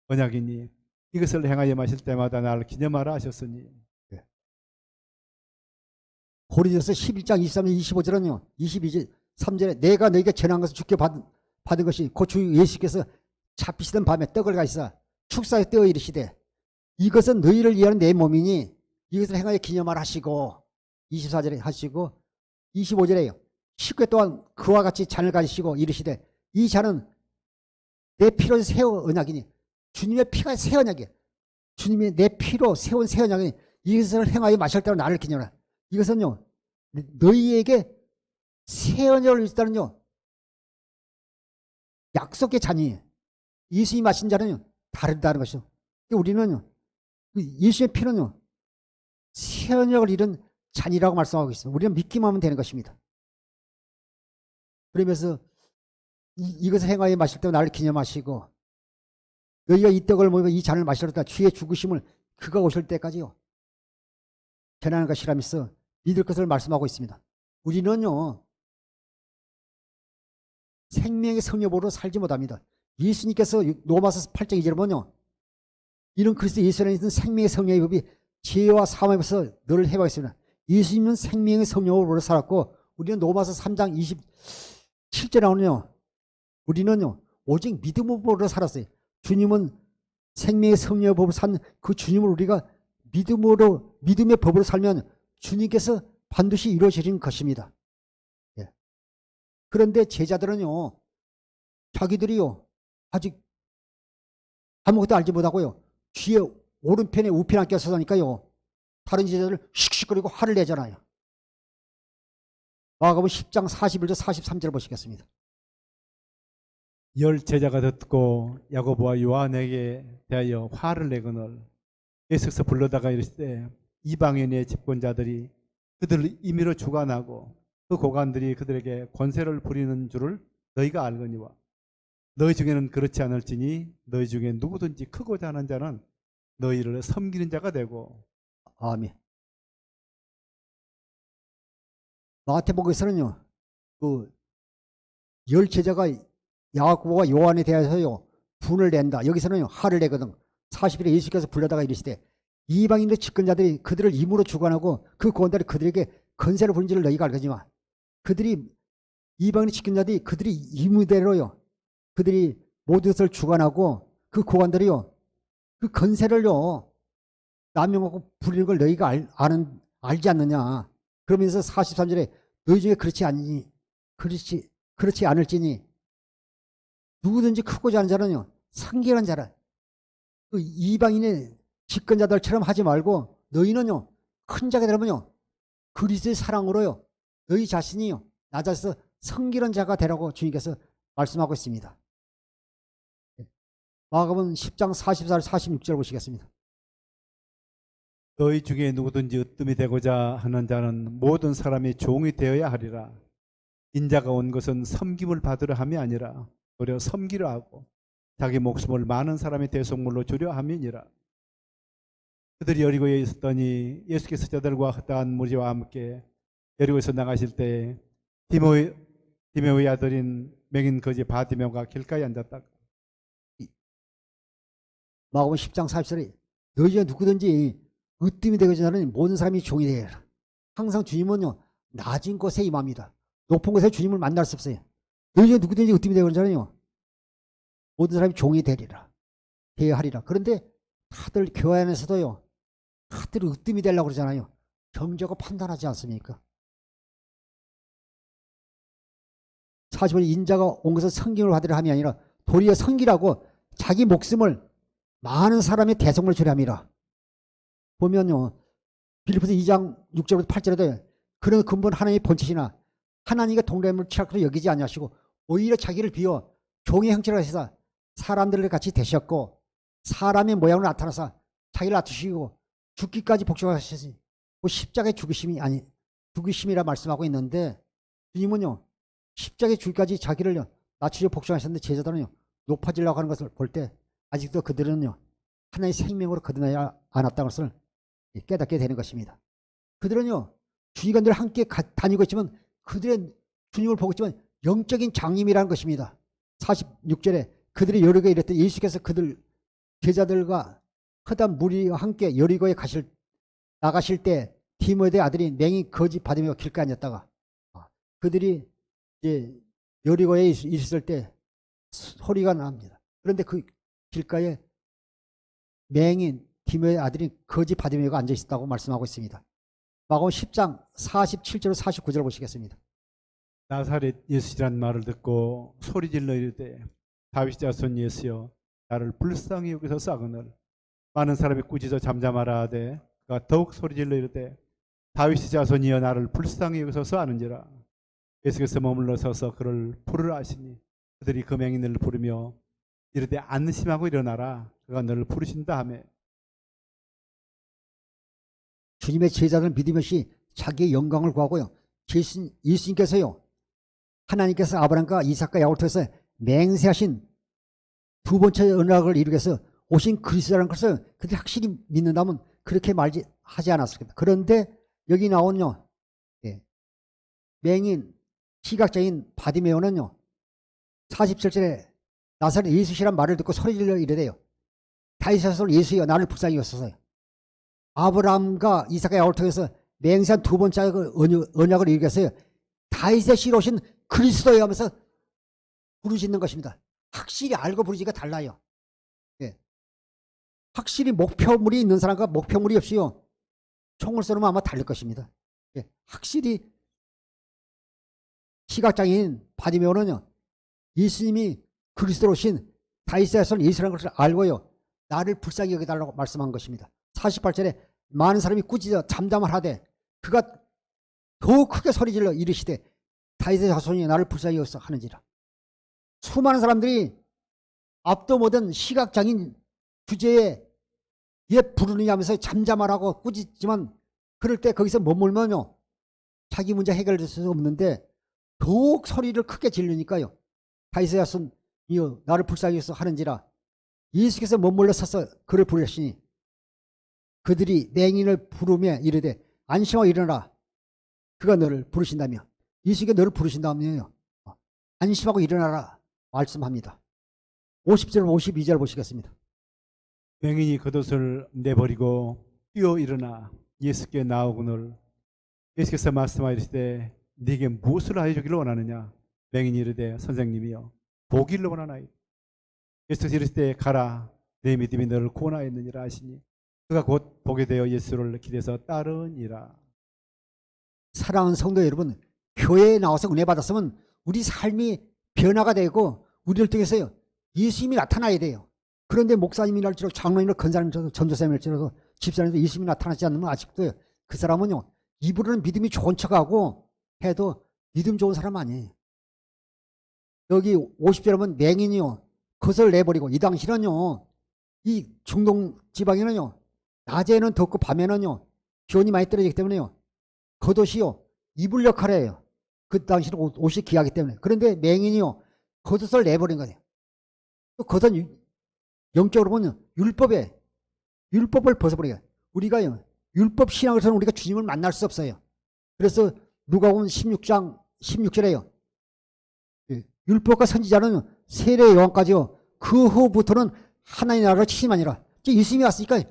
언약이니 이것을 행하여 마실 때마다 나를 기념하라 하셨으니. 고린도서 11장 23절 25절은요. 22절 3절에 내가 너에게 전한 것을 주께 받은 것이 곧 주 예수께서 잡히시던 밤에 떡을 가지사 축사에 떼어 이르시되 이것은 너희를 위하는 내 몸이니 이것을 행하여 기념하라 하시고 24절에 하시고 25절에요. 식구에 또한 그와 같이 잔을 가지시고 이르시되 이 잔은 내 피로 세운 언약이니 주님의 피가 새 언약이에요. 주님이 내 피로 세운 새 언약이니 이것을 행하여 마실 때로 나를 기념하라. 이것은요 너희에게 새 언약을 있다는요 약속의 잔이에요. 예수님이 마신 잔은요 다르다는 것이죠. 우리는요 예수의 피는요 새 언약을 이룬 잔이라고 말씀하고 있습니다. 우리는 믿기만 하면 되는 것입니다. 그러면서 이것을 행하여 마실 때 나를 기념하시고 너희가 이 떡을 먹으며 이 잔을 마시려다 주의 죽으심을 그가 오실 때까지요 전하는 것이라면서 믿을 것을 말씀하고 있습니다. 우리는요 생명의 성령으로 살지 못합니다. 예수님께서 로마서 8장 2절에 보면요 이런 그리스도 예수 안에 있는 생명의 성령의 법이 죄와 사함에서 너를 해방했습니다. 예수님은 생명의 성령으로 살았고 우리는 로마서 3장 27절에 나오는요 우리는요 오직 믿음으로 살았어요. 주님은 생명의 성령의 법을 산 그 주님을 우리가 믿음의 법으로 살면 주님께서 반드시 이루어지는 것입니다. 예. 그런데 제자들은요 자기들이요 아직 아무것도 알지 못하고요 뒤에 오른편에 우편에 앉겨 서니까요 다른 제자들 씩씩거리고 화를 내잖아요. 마가복음 10장 41절 43절 보시겠습니다. 열 제자가 듣고 야고보와 요한에게 대하여 화를 내거늘 예수께서 불러다가 이르시되 이방인의 집권자들이 그들을 임의로 주관하고 그 고관들이 그들에게 권세를 부리는 줄을 너희가 알거니와 너희 중에는 그렇지 않을지니 너희 중에 누구든지 크고자 하는 자는 너희를 섬기는 자가 되고. 아멘. 마태복음에서는요 그 열 제자가 야고보와 요한에 대해서요 분을 낸다. 여기서는 화를 내거든. 40일에 예수께서 불러다가 이르시되 이방인의 집권자들이 그들을 임으로 주관하고 그 고관들이 그들에게 권세를 부린 줄을 너희가 알거니와 그들이 이방인의 집권자들이 그들이 임의대로요 그들이 모든 것을 주관하고 그 고관들이요 그 권세를요 남용하고 부리는 걸 너희가 알지 않느냐. 그러면서 43절에 너희 중에 그렇지 않을지니 누구든지 크고자 하는 자는요 상계한 자라 그 이방인의 집권자들처럼 하지 말고 너희는요 큰 자가 되려면요 그리스도의 사랑으로요 너희 자신이요 낮아서 섬기는 자가 되라고 주님께서 말씀하고 있습니다. 마가복음 10장 44절 46절 보시겠습니다. 너희 중에 누구든지 으뜸이 되고자 하는 자는 모든 사람이 종이 되어야 하리라. 인자가 온 것은 섬김을 받으려 함이 아니라 오히려 섬기려 하고 자기 목숨을 많은 사람의 대속물로 주려 함이니라. 그들이 여리고에 있었더니 예수께서 저들과 흩어한 무리와 함께 여리고에서 나가실 때 디메오의 아들인 맹인 거지 바디메오가 길가에 앉았다. 마가복음 10장 44절에 너희 중에 누구든지 으뜸이 되고자 하는 모든 사람이 종이 되어라. 항상 주님은요 낮은 곳에 임합니다. 높은 곳에 주님을 만날 수 없어요. 너희 중에 누구든지 으뜸이 되고자 하는요 모든 사람이 종이 되리라 되어야 하리라. 그런데 다들 교회 안에서도요 다들 으뜸이 되려고 그러잖아요. 정죄하고 판단하지 않습니까? 40번 인자가 온 것은 성경을 받으려 함이 아니라 도리어 성기라고 자기 목숨을 많은 사람의 대속물을 주려 함이라. 보면요 빌립보서 2장 6절부터 8절에도 그런 근본 하나님의 본체시나 하나님과 동일함을 취약으로 여기지 아니하시고 오히려 자기를 비워 종의 형체로 하셔서 사람들을 같이 되셨고 사람의 모양으로 나타나서 자기를 낮추시고 죽기까지 복종하셨으니 그 십자가의 죽으심이라 말씀하고 있는데 주님은요 십자가의 죽기까지 자기를 낮추려 복종하셨는데 제자들은요 높아지려고 하는 것을 볼 때 아직도 그들은요 하나의 생명으로 거듭나지 않았다는 것을 깨닫게 되는 것입니다. 그들은요 주의가 늘 함께 다니고 있지만 그들의 주님을 보고 있지만 영적인 장님이라는 것입니다. 46절에 그들이 여리고에 이랬더니 예수께서 그들 제자들과 크던 무리와 함께 여리고에 나가실 때 디모데 아들이 맹인 거짓 바디메오가 길가에 앉았다가 그들이 이제 여리고에 있을 때 소리가 납니다. 그런데 그 길가에 맹인 디모데 아들이 거짓 바디메오가 앉아 있었다고 말씀하고 있습니다. 마가복음 10장 47절 49절 보시겠습니다. 나사렛 예수라는 말을 듣고 소리질러 이르되 다윗의 자손 예수여 나를 불쌍히 여기서 싸거늘. 많은 사람이 꾸짖어 잠잠하라 하되 그가 더욱 소리질러 이르되 다윗의 자손이여 나를 불쌍히 여기소서 하는지라. 예수께서 머물러 서서 그를 부르라 하시니 그들이 그 맹인을 부르며 이르되 안심하고 일어나라 그가 너를 부르신다 하며. 주님의 제자들은 믿으면서 자기의 영광을 구하고요. 예수님께서요. 하나님께서 아브라함과 이삭과 야곱을 통해서 맹세하신 두 번째 언약을 이루기 위해서 오신 그리스도라는 것을 그들이 확실히 믿는다면 그렇게 하지 않았을 겁니다. 그런데 여기 나오는요. 맹인 시각장애인 바디메오는요. 47절에 나사렛 예수시란 말을 듣고 소리질러 이르되요. 다윗의 자손 예수여 나를 불쌍히 여기소서. 아브라함과 이삭과 야곱을 통해서 맹세한 두 번째 언약을 이루기 위해서 다윗의 씨로 오신 그리스도여 하면서 부르짖는 것입니다. 확실히 알고 부르짖기가 달라요. 예. 확실히 목표물이 있는 사람과 목표물이 없이요. 총을 쏘면 아마 다를 것입니다. 예. 확실히 시각장애인 바디메오는요. 예수님이 그리스도로 오신 다윗의 자손 예수라는 것을 알고요. 나를 불쌍히 여겨달라고 말씀한 것입니다. 48절에 많은 사람이 꾸짖어 잠잠을 하되 그가 더욱 크게 소리질러 이르시되 다윗의 자손이 나를 불쌍히 여기소 하는지라. 수많은 사람들이 앞도 못한 시각장애인 주제에 왜 부르느냐 하면서 잠잠하라고 꾸짖지만 그럴 때 거기서 머물면요. 자기 문제 해결될 수 없는데 더욱 소리를 크게 지르니까요. 다윗의 자손이여 나를 불쌍히 여기소 하는지라. 예수께서 머물러 서서 그를 부르시니 그들이 맹인을 부르며 이르되 안심하고 일어나라. 그가 너를 부르신다며. 예수께 너를 부르신다면요. 안심하고 일어나라 말씀합니다. 50절 52절 보시겠습니다. 맹인이 겉옷을 내버리고 뛰어 일어나 예수께 나오거늘. 예수께서 말씀하시되 네게 무엇을 하여 주기를 원하느냐. 맹인이 이르되 선생님이여 보기를 원하나이다. 예수께서 이르시되 가라 내 믿음이 너를 구원하였느니라 하시니 그가 곧 보게 되어 예수를 기대서 따르니라. 사랑하는 성도 여러분, 교회에 나와서 은혜 받았으면 우리 삶이 변화가 되고 우리를 통해서요 예수님이 나타나야 돼요. 그런데 목사님이랄지라도 장로님이랄 권사님이랄지라도 전도사님이랄지라도 집사님도 예수님이 나타나지 않으면 아직도 그 사람은요 입으로는 믿음이 좋은 척하고 해도 믿음 좋은 사람 아니에요. 여기 50절에 보면 맹인이요 겉을 내버리고, 이 당시는요 이 중동 지방에는요 낮에는 덥고 밤에는요 기온이 많이 떨어지기 때문에요 겉옷이요 이불 역할을 해요. 그 당시는 옷이 귀하기 때문에. 그런데 맹인이요 겉옷을 내버린 거예요. 또 겉은 영적으로 보면 율법을 벗어버려요. 우리가요 율법 신앙에서는 우리가 주님을 만날 수 없어요. 그래서 누가복음 16장 16절에요 율법과 선지자는 세례 요한까지요 그 후부터는 하나님 나라를 취임하니라. 예수님이 왔으니까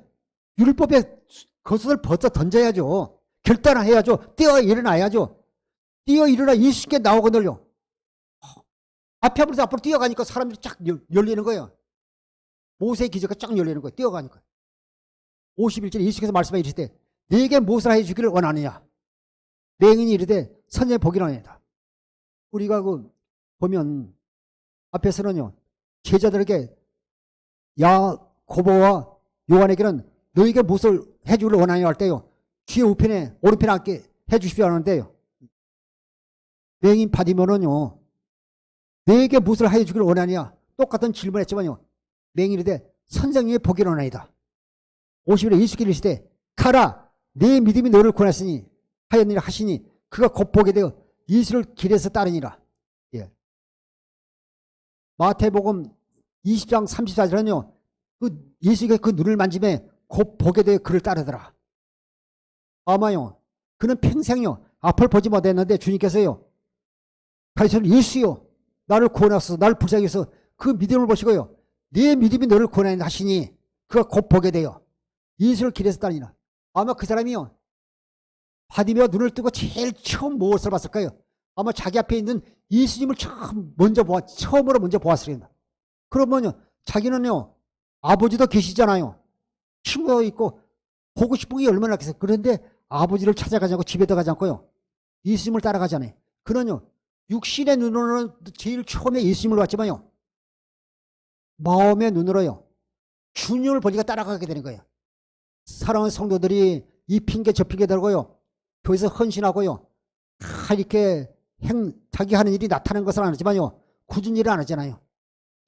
율법의 겉옷을 벗어 던져야죠. 결단을 해야죠. 뛰어 일어나야죠. 뛰어 일어나 예수께 나오거든요. 앞에 앞으로 앞으로 뛰어가니까 사람들이 쫙 열리는 거예요. 모세의 기적가 쫙 열리는 거예요. 뛰어가니까. 51절에 예수께서 말씀해 이르시되 네게 무엇을 하여 주기를 원하느냐. 맹인이 이르되 선생님 보기를 원하느니라. 우리가 보면 앞에서는요 제자들에게 야고보와 요한에게는 너에게 무엇을 해주기를 원하느냐 할 때요 주의 우편에 오른편에 앉게 해주십시오 하는데요 맹인 바디메오는요 내게 무엇을 하여 주기를 원하냐? 똑같은 질문했지만요. 맹인이되 선생님의 보기를 원하이다. 50일에 예수께서 이르시되 가라 내 믿음이 너를 구원하시니 하였느니라 하시니 그가 곧 보게 되어 예수를 길에서 따르니라. 예. 마태복음 20장 34절은요. 그 예수가 그 눈을 만지매 곧 보게 되어 그를 따르더라. 아마요. 그는 평생요. 앞을 보지 못했는데 주님께서요. 가르쳐는 예수요. 나를 구원하소서 나를 불쌍히 여기서 그 믿음을 보시고요. 네 믿음이 너를 구원하니 하시니 그가 곧 보게 되어 예수를 길에서 따르니라. 아마 그 사람이요. 바디메어 눈을 뜨고 제일 처음 무엇을 봤을까요? 아마 자기 앞에 있는 예수님을 처음으로 먼저 보았을 겁니다. 그러면요. 자기는요. 아버지도 계시잖아요. 친구도 있고 보고 싶은 게 얼마나 있겠어요. 그런데 아버지를 찾아가지 않고 집에도 가지 않고요. 예수님을 따라가잖아요. 그는요. 육신의 눈으로는 제일 처음에 예수님을 봤지만요. 마음의 눈으로요. 주님을 보니까 따라가게 되는 거예요. 사랑하는 성도들이 이 핑계 저 핑계 들고요. 교회에서 헌신하고요. 다 이렇게 자기 하는 일이 나타나는 것은 안 하지만요. 굳은 일은 안 하잖아요.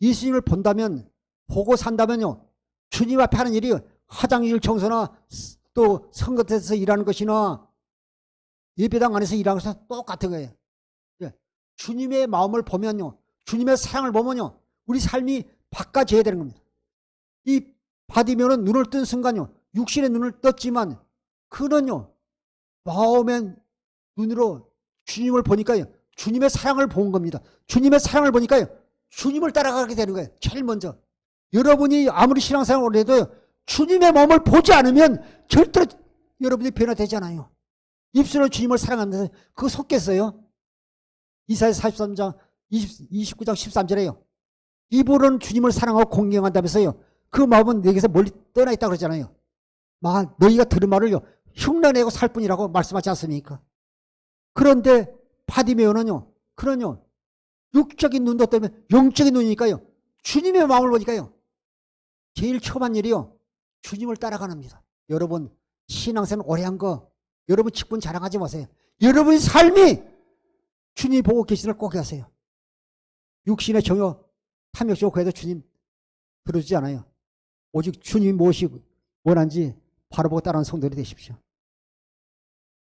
예수님을 본다면 보고 산다면요. 주님 앞에 하는 일이 화장실 청소나 또 선거에서 일하는 것이나 예배당 안에서 일하는 것은 똑같은 거예요. 주님의 마음을 보면요. 주님의 사랑을 보면요. 우리 삶이 바꿔져야 되는 겁니다. 이 바디메오는 눈을 뜬 순간요. 육신의 눈을 떴지만 그는요. 마음의 눈으로 주님을 보니까요. 주님의 사랑을 본 겁니다. 주님의 사랑을 보니까요. 주님을 따라가게 되는 거예요. 제일 먼저. 여러분이 아무리 신앙생활을 해도요. 주님의 마음을 보지 않으면 절대로 여러분이 변화되지 않아요. 입술로 주님을 사랑하면서 그거 속겠어요? 이사야 43장 29장 13절에요. 입으로는 주님을 사랑하고 공경한다면서요. 그 마음은 내게서 멀리 떠나 있다고 그러잖아요. 너희가 들은 말을요. 흉내내고 살 뿐이라고 말씀하지 않습니까? 그런데 바디메오는요. 그런요. 육적인 눈도 때문에 영적인 눈이니까요. 주님의 마음을 보니까요. 제일 처음 한 일이요. 주님을 따라가는 겁니다. 여러분 신앙생활 오래 한 거 여러분 직분 자랑하지 마세요. 여러분의 삶이 주님 보고 계시는 걸 꼭 하세요. 육신의 정욕 탐욕적으로 그래도 주님 들어주지 않아요. 오직 주님이 무엇이 원한지 바로 보고 따르는 성도들이 되십시오.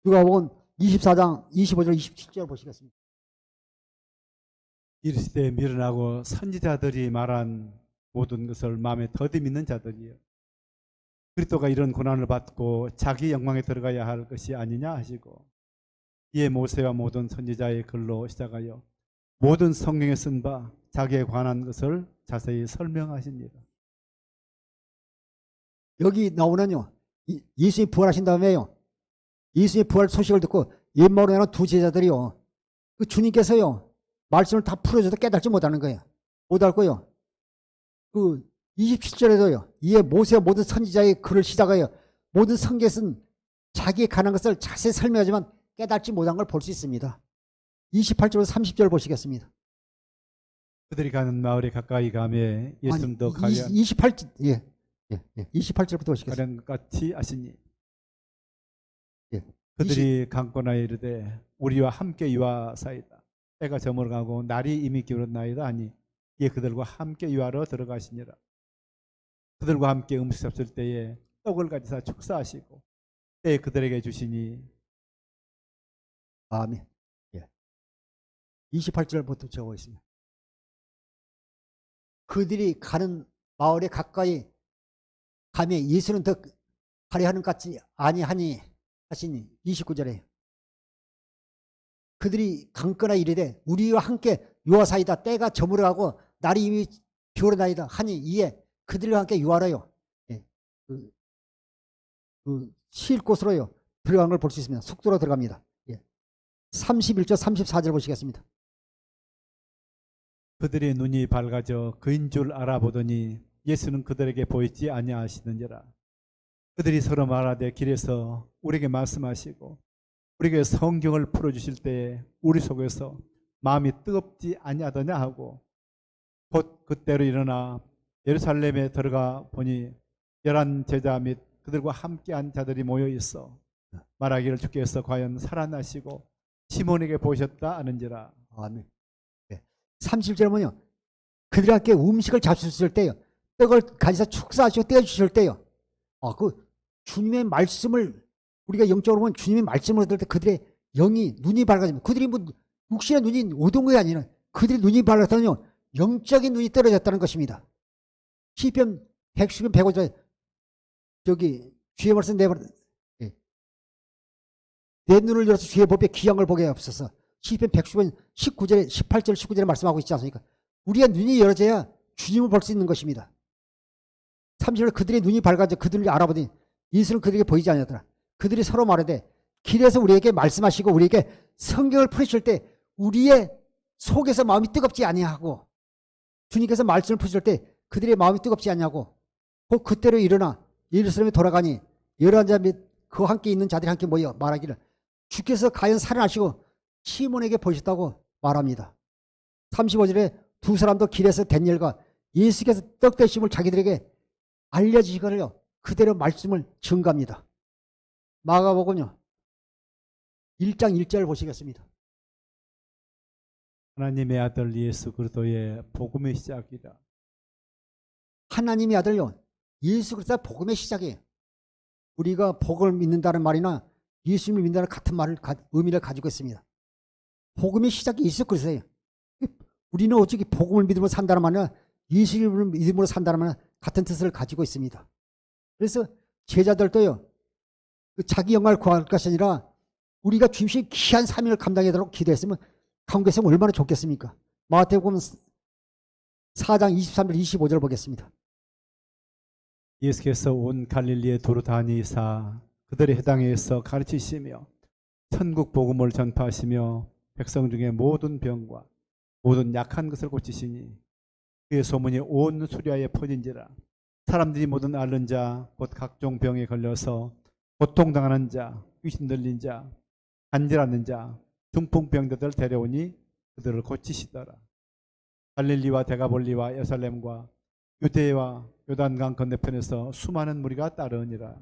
누가복음 24장 25절 27절 보시겠습니다. 이르시되 미련하고 선지자들이 말한 모든 것을 마음에 더디 믿는 자들이요. 그리스도가 이런 고난을 받고 자기 영광에 들어가야 할 것이 아니냐 하시고 이에 모세와 모든 선지자의 글로 시작하여 모든 성경에 쓴 바 자기에 관한 것을 자세히 설명하십니다. 여기 나오는요. 예수님이 부활하신 다음에요. 예수님의 부활 소식을 듣고 옛마을에 나온 두 제자들이요. 그 주님께서요. 말씀을 다 풀어줘도 깨닫지 못하는 거예요. 못 알고요. 그 27절에도요. 이에 모세와 모든 선지자의 글을 시작하여 모든 성경에 쓴 자기에 관한 것을 자세히 설명하지만 깨닫지 못한 걸 볼 수 있습니다. 28절에서 30절 보시겠습니다. 그들이 가는 마을에 가까이 가매 예수님도 가련 28절 28절부터 보시겠습니다. 가련 같이 하시니 예. 그들이 강권하여 이르되 우리와 함께 유하사이다. 때가 저물어가고 날이 이미 기울었나이다 하니 이에 그들과 함께 유하러 들어가시니라. 그들과 함께 음식 잡술 때에 떡을 가지사 축사하시고 때에 그들에게 주시니 아멘. 예. 28절부터 적어 있습니다. 그들이 가는 마을에 가까이 가며 예수는 더 가려 하는 것 같지 아니하니 하시니 29절에 그들이 강건하여 이르되 우리와 함께 유하사이다. 때가 저물어가고 날이 이미 기울어나이다 하니 이에 그들과 함께 유하러요. 예. 쉴 곳으로요. 들어간 걸 볼 수 있습니다. 속도로 들어갑니다. 예. 31절 34절 보시겠습니다. 그들의 눈이 밝아져 그인 줄 알아보더니 예수는 그들에게 보이지 아니하시는지라. 그들이 서로 말하되 길에서 우리에게 말씀하시고 우리에게 성경을 풀어주실 때에 우리 속에서 마음이 뜨겁지 아니하더냐 하고 곧 그때로 일어나 예루살렘에 들어가 보니 11 제자 및 그들과 함께한 자들이 모여 있어 말하기를 주께서 과연 살아나시고 시몬에게 보셨다 하는지라. 아멘. 네. 30절에 뭐냐? 그들에게 음식을 잡수실 때요. 떡을 가지사 축사하시고 떼어주실 때요. 그 주님의 말씀을 우리가 영적으로 보면 주님의 말씀을 들을 때 그들의 영이 눈이 밝아집니다. 그들이 뭐 육신의 눈이 어두운 게 아니라 그들의 눈이 밝았다면요. 영적인 눈이 떨어졌다는 것입니다. 시편 110편 105절에 저기 주의 말씀 내 눈을 열어서 주의 법에 귀한 보게 없어서 시편 110편 19절에 18절 19절에 말씀하고 있지 않습니까? 우리가 눈이 열어져야 주님을 볼 수 있는 것입니다. 30절 그들의 눈이 밝아져 그들을 알아보니 예수는 그들에게 보이지 않았더라. 그들이 서로 말하되 길에서 우리에게 말씀하시고 우리에게 성경을 풀으실 때 우리의 속에서 마음이 뜨겁지 아니하고 주님께서 말씀을 푸실 때 그들의 마음이 뜨겁지 않냐고 곧 그때로 일어나 예루살렘에 돌아가니 열한 자 및 그 함께 있는 자들이 함께 모여 말하기를 주께서 가연 살아나시고 시몬에게 보셨다고 말합니다. 35절에 두 사람도 길에서 된 일과 예수께서 떡 되심을 자기들에게 알려주시거든요. 그대로 말씀을 증가합니다. 마가복음요 1장 1절 보시겠습니다. 하나님의 아들 예수 그리스도의 복음의 시작이다. 하나님의 아들요 예수 그리스도의 복음의 시작이에요. 우리가 복음을 믿는다는 말이나 예수님을 믿는다는 같은 의미를 가지고 있습니다. 복음의 시작이 예수 그리스도예요. 우리는 오직 복음을 믿음으로 산다는 말이나 예수님을 믿음으로 산다는 말이나 같은 뜻을 가지고 있습니다. 그래서 제자들도요 자기 영광을 구할 것이 아니라 우리가 주님의 귀한 사명을 감당하도록 기도했으면 감격했으면 얼마나 좋겠습니까? 마태복음 4장 23절 25절 보겠습니다. 예수께서 온 갈릴리에 두루 다니사 그들의 해당에서 가르치시며 천국 복음을 전파하시며 백성 중에 모든 병과 모든 약한 것을 고치시니 그의 소문이 온 수리아에 퍼진지라. 사람들이 모든 앓는 자 곧 각종 병에 걸려서 고통당하는 자 귀신 들린 자 간질하는 자 중풍병자들 데려오니 그들을 고치시더라. 갈릴리와 데가볼리와 예루살렘과 유대와 요단강 건너편에서 수많은 무리가 따르니라.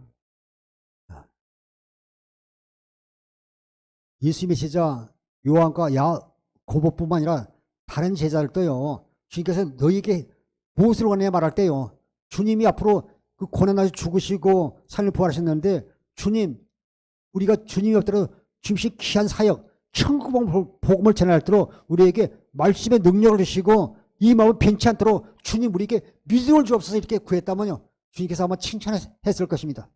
예수님의 제자 요한과 야고보뿐만 아니라 다른 제자들도요 주님께서 너희에게 무엇을 원해 말할 때요 주님이 앞으로 그 고난에서 죽으시고 삶을 부활하셨는데 주님 우리가 주님이 없더라도 주님이 귀한 사역 천국 복음을 전할도록 우리에게 말씀의 능력을 주시고 이 마음을 변치 않도록 주님 우리에게 믿음을 주옵소서 이렇게 구했다면요 주님께서 아마 칭찬했을 것입니다.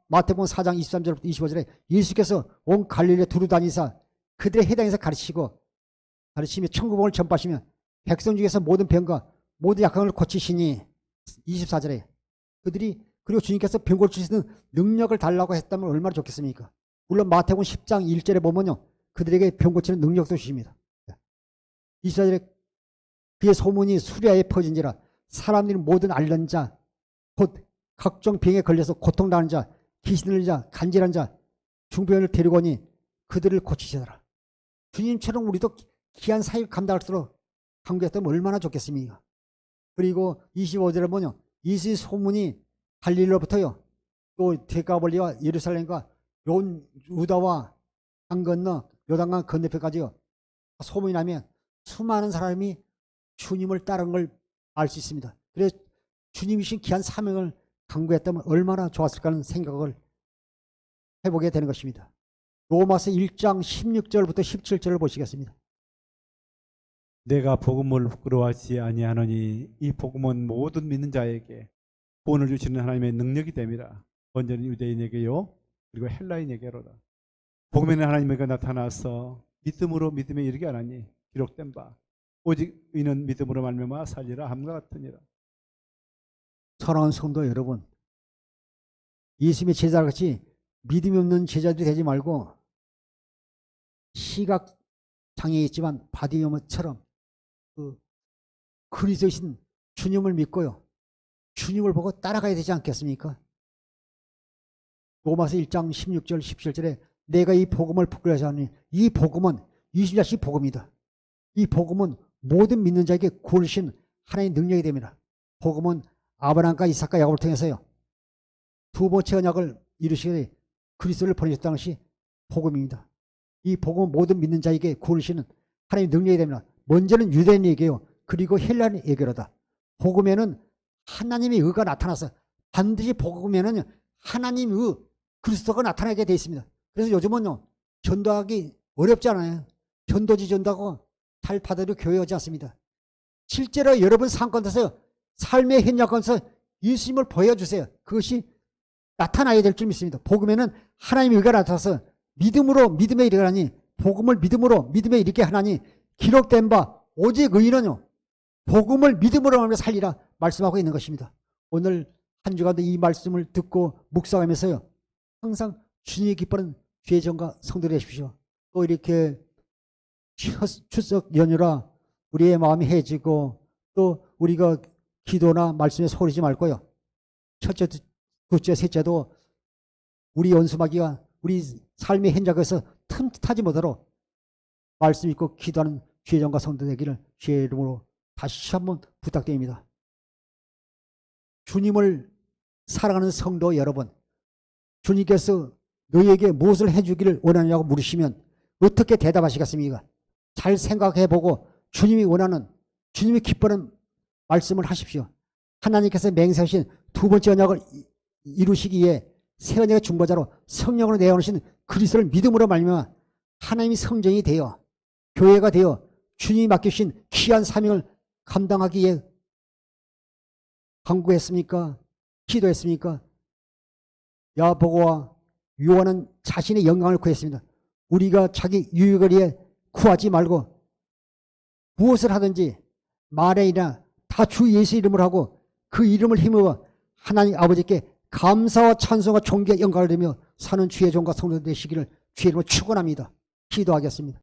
마태복음 4장 23절부터 25절에 예수께서 온 갈릴리에 두루 다니사 그들의 해당에서 가르치며 천국복음을 전파하시며 백성 중에서 모든 병과 모든 약한 걸 고치시니 24절에 그리고 주님께서 병 고치시는 능력을 달라고 했다면 얼마나 좋겠습니까? 물론 마태복음 10장 1절에 보면요 그들에게 병 고치는 능력도 주십니다. 24절에 그의 소문이 수리아에 퍼진지라 사람들이 모든 앓는 자 곧 각종 병에 걸려서 고통당하는 자 귀신 들린 자 간질한 자 중병을 데리고 오니 그들을 고치시더라. 주님처럼 우리도 귀한 사역 감당할수록 감격했다면 얼마나 좋겠습니까? 그리고 25절에 보면 예수의 소문이 갈릴리로부터요 또 데가볼리와 예루살렘과 유다와 강 건너 요단강 건너편까지요 소문이 나면 수많은 사람이 주님을 따른 걸 알 수 있습니다. 그래서 주님이신 귀한 사명을 강구했다면 얼마나 좋았을까 하는 생각을 해보게 되는 것입니다. 로마서 1장 16절부터 17절을 보시겠습니다. 내가 복음을 부끄러워하지 아니하노니 이 복음은 모든 믿는 자에게 구원을 주시는 하나님의 능력이 됨이라. 먼저는 유대인에게요 그리고 헬라인에게로다. 복음에는 하나님에게 나타나서 믿음으로 믿음에 이르게 하나니 기록된 바 오직 이는 믿음으로 말미암아 살리라 함과 같으니라. 사랑하는 성도 여러분, 예수님의 제자같이 믿음이 없는 제자들이 되지 말고 시각 장애가 있지만 바디메오처럼 그리스도이신 주님을 믿고요 주님을 보고 따라가야 되지 않겠습니까? 로마서 1장 16절 17절에 내가 이 복음을 부끄러워하지 않으니 이 복음은 예수님의 복음이다. 이 복음은 모든 믿는 자에게 구원하신 하나님의 능력이 됩니다. 복음은 아브라함과 이삭과 야곱을 통해서요 두 번째 언약을 이루시되 그리스도를 보내셨다는 것이 복음입니다. 이 복음은 모든 믿는 자에게 구원하시는 하나님의 능력이 됩니다. 먼저는 유대인에게요. 그리고 헬라인에게로다. 복음에는 하나님의 의가 나타나서 반드시 복음에는 하나님의 그리스도가 나타나게 되어 있습니다. 그래서 요즘은요. 전도하기 어렵지 않아요. 전도지 전도하고 잘 받아들여 교회하지 않습니다. 실제로 여러분 삶 가운데서 삶의 현장 가운데서 예수님을 보여주세요. 그것이 나타나야 될 줄 믿습니다. 복음에는 하나님의 의가 나타나서 믿음으로 믿음에 이르라니 복음을 믿음으로 믿음에 이르게 하나니 기록된 바 오직 의인은요. 복음을 믿음으로 하며 살리라 말씀하고 있는 것입니다. 오늘 한 주간도 이 말씀을 듣고 묵상하면서요. 항상 주님이 기뻐하는 주의정과 성도들이 되십시오. 또 이렇게 추석 연휴라 우리의 마음이 해지고 또 우리가 기도나 말씀에 소리지 말고요. 첫째, 둘째, 셋째도 우리 연수마귀가 우리 삶의 현장에서 틈타지 못하도록 말씀 있고 기도하는 주의정과 성도 되기를 주의 이름으로 다시 한번 부탁드립니다. 주님을 사랑하는 성도 여러분, 주님께서 너희에게 무엇을 해주기를 원하느냐고 물으시면 어떻게 대답하시겠습니까? 잘 생각해보고 주님이 원하는, 주님이 기뻐하는 말씀을 하십시오. 하나님께서 맹세하신 두 번째 언약을 이루시기에 새 언약의 중보자로 성령으로 내어놓으신 그리스도를 믿음으로 말미암아 하나님이 성전이 되어 교회가 되어 주님이 맡기신 귀한 사명을 감당하기에 간구했습니까? 기도했습니까? 야보고와 요한은 자신의 영광을 구했습니다. 우리가 자기 유익을 위해 구하지 말고 무엇을 하든지 말에이나 다 주 예수 이름을 하고 그 이름을 힘입어 하나님 아버지께 감사와 찬송과 존귀와 영광을 드리며 사는 주의 종과 성도 되시기를 주의 이름으로 축원합니다. 기도하겠습니다.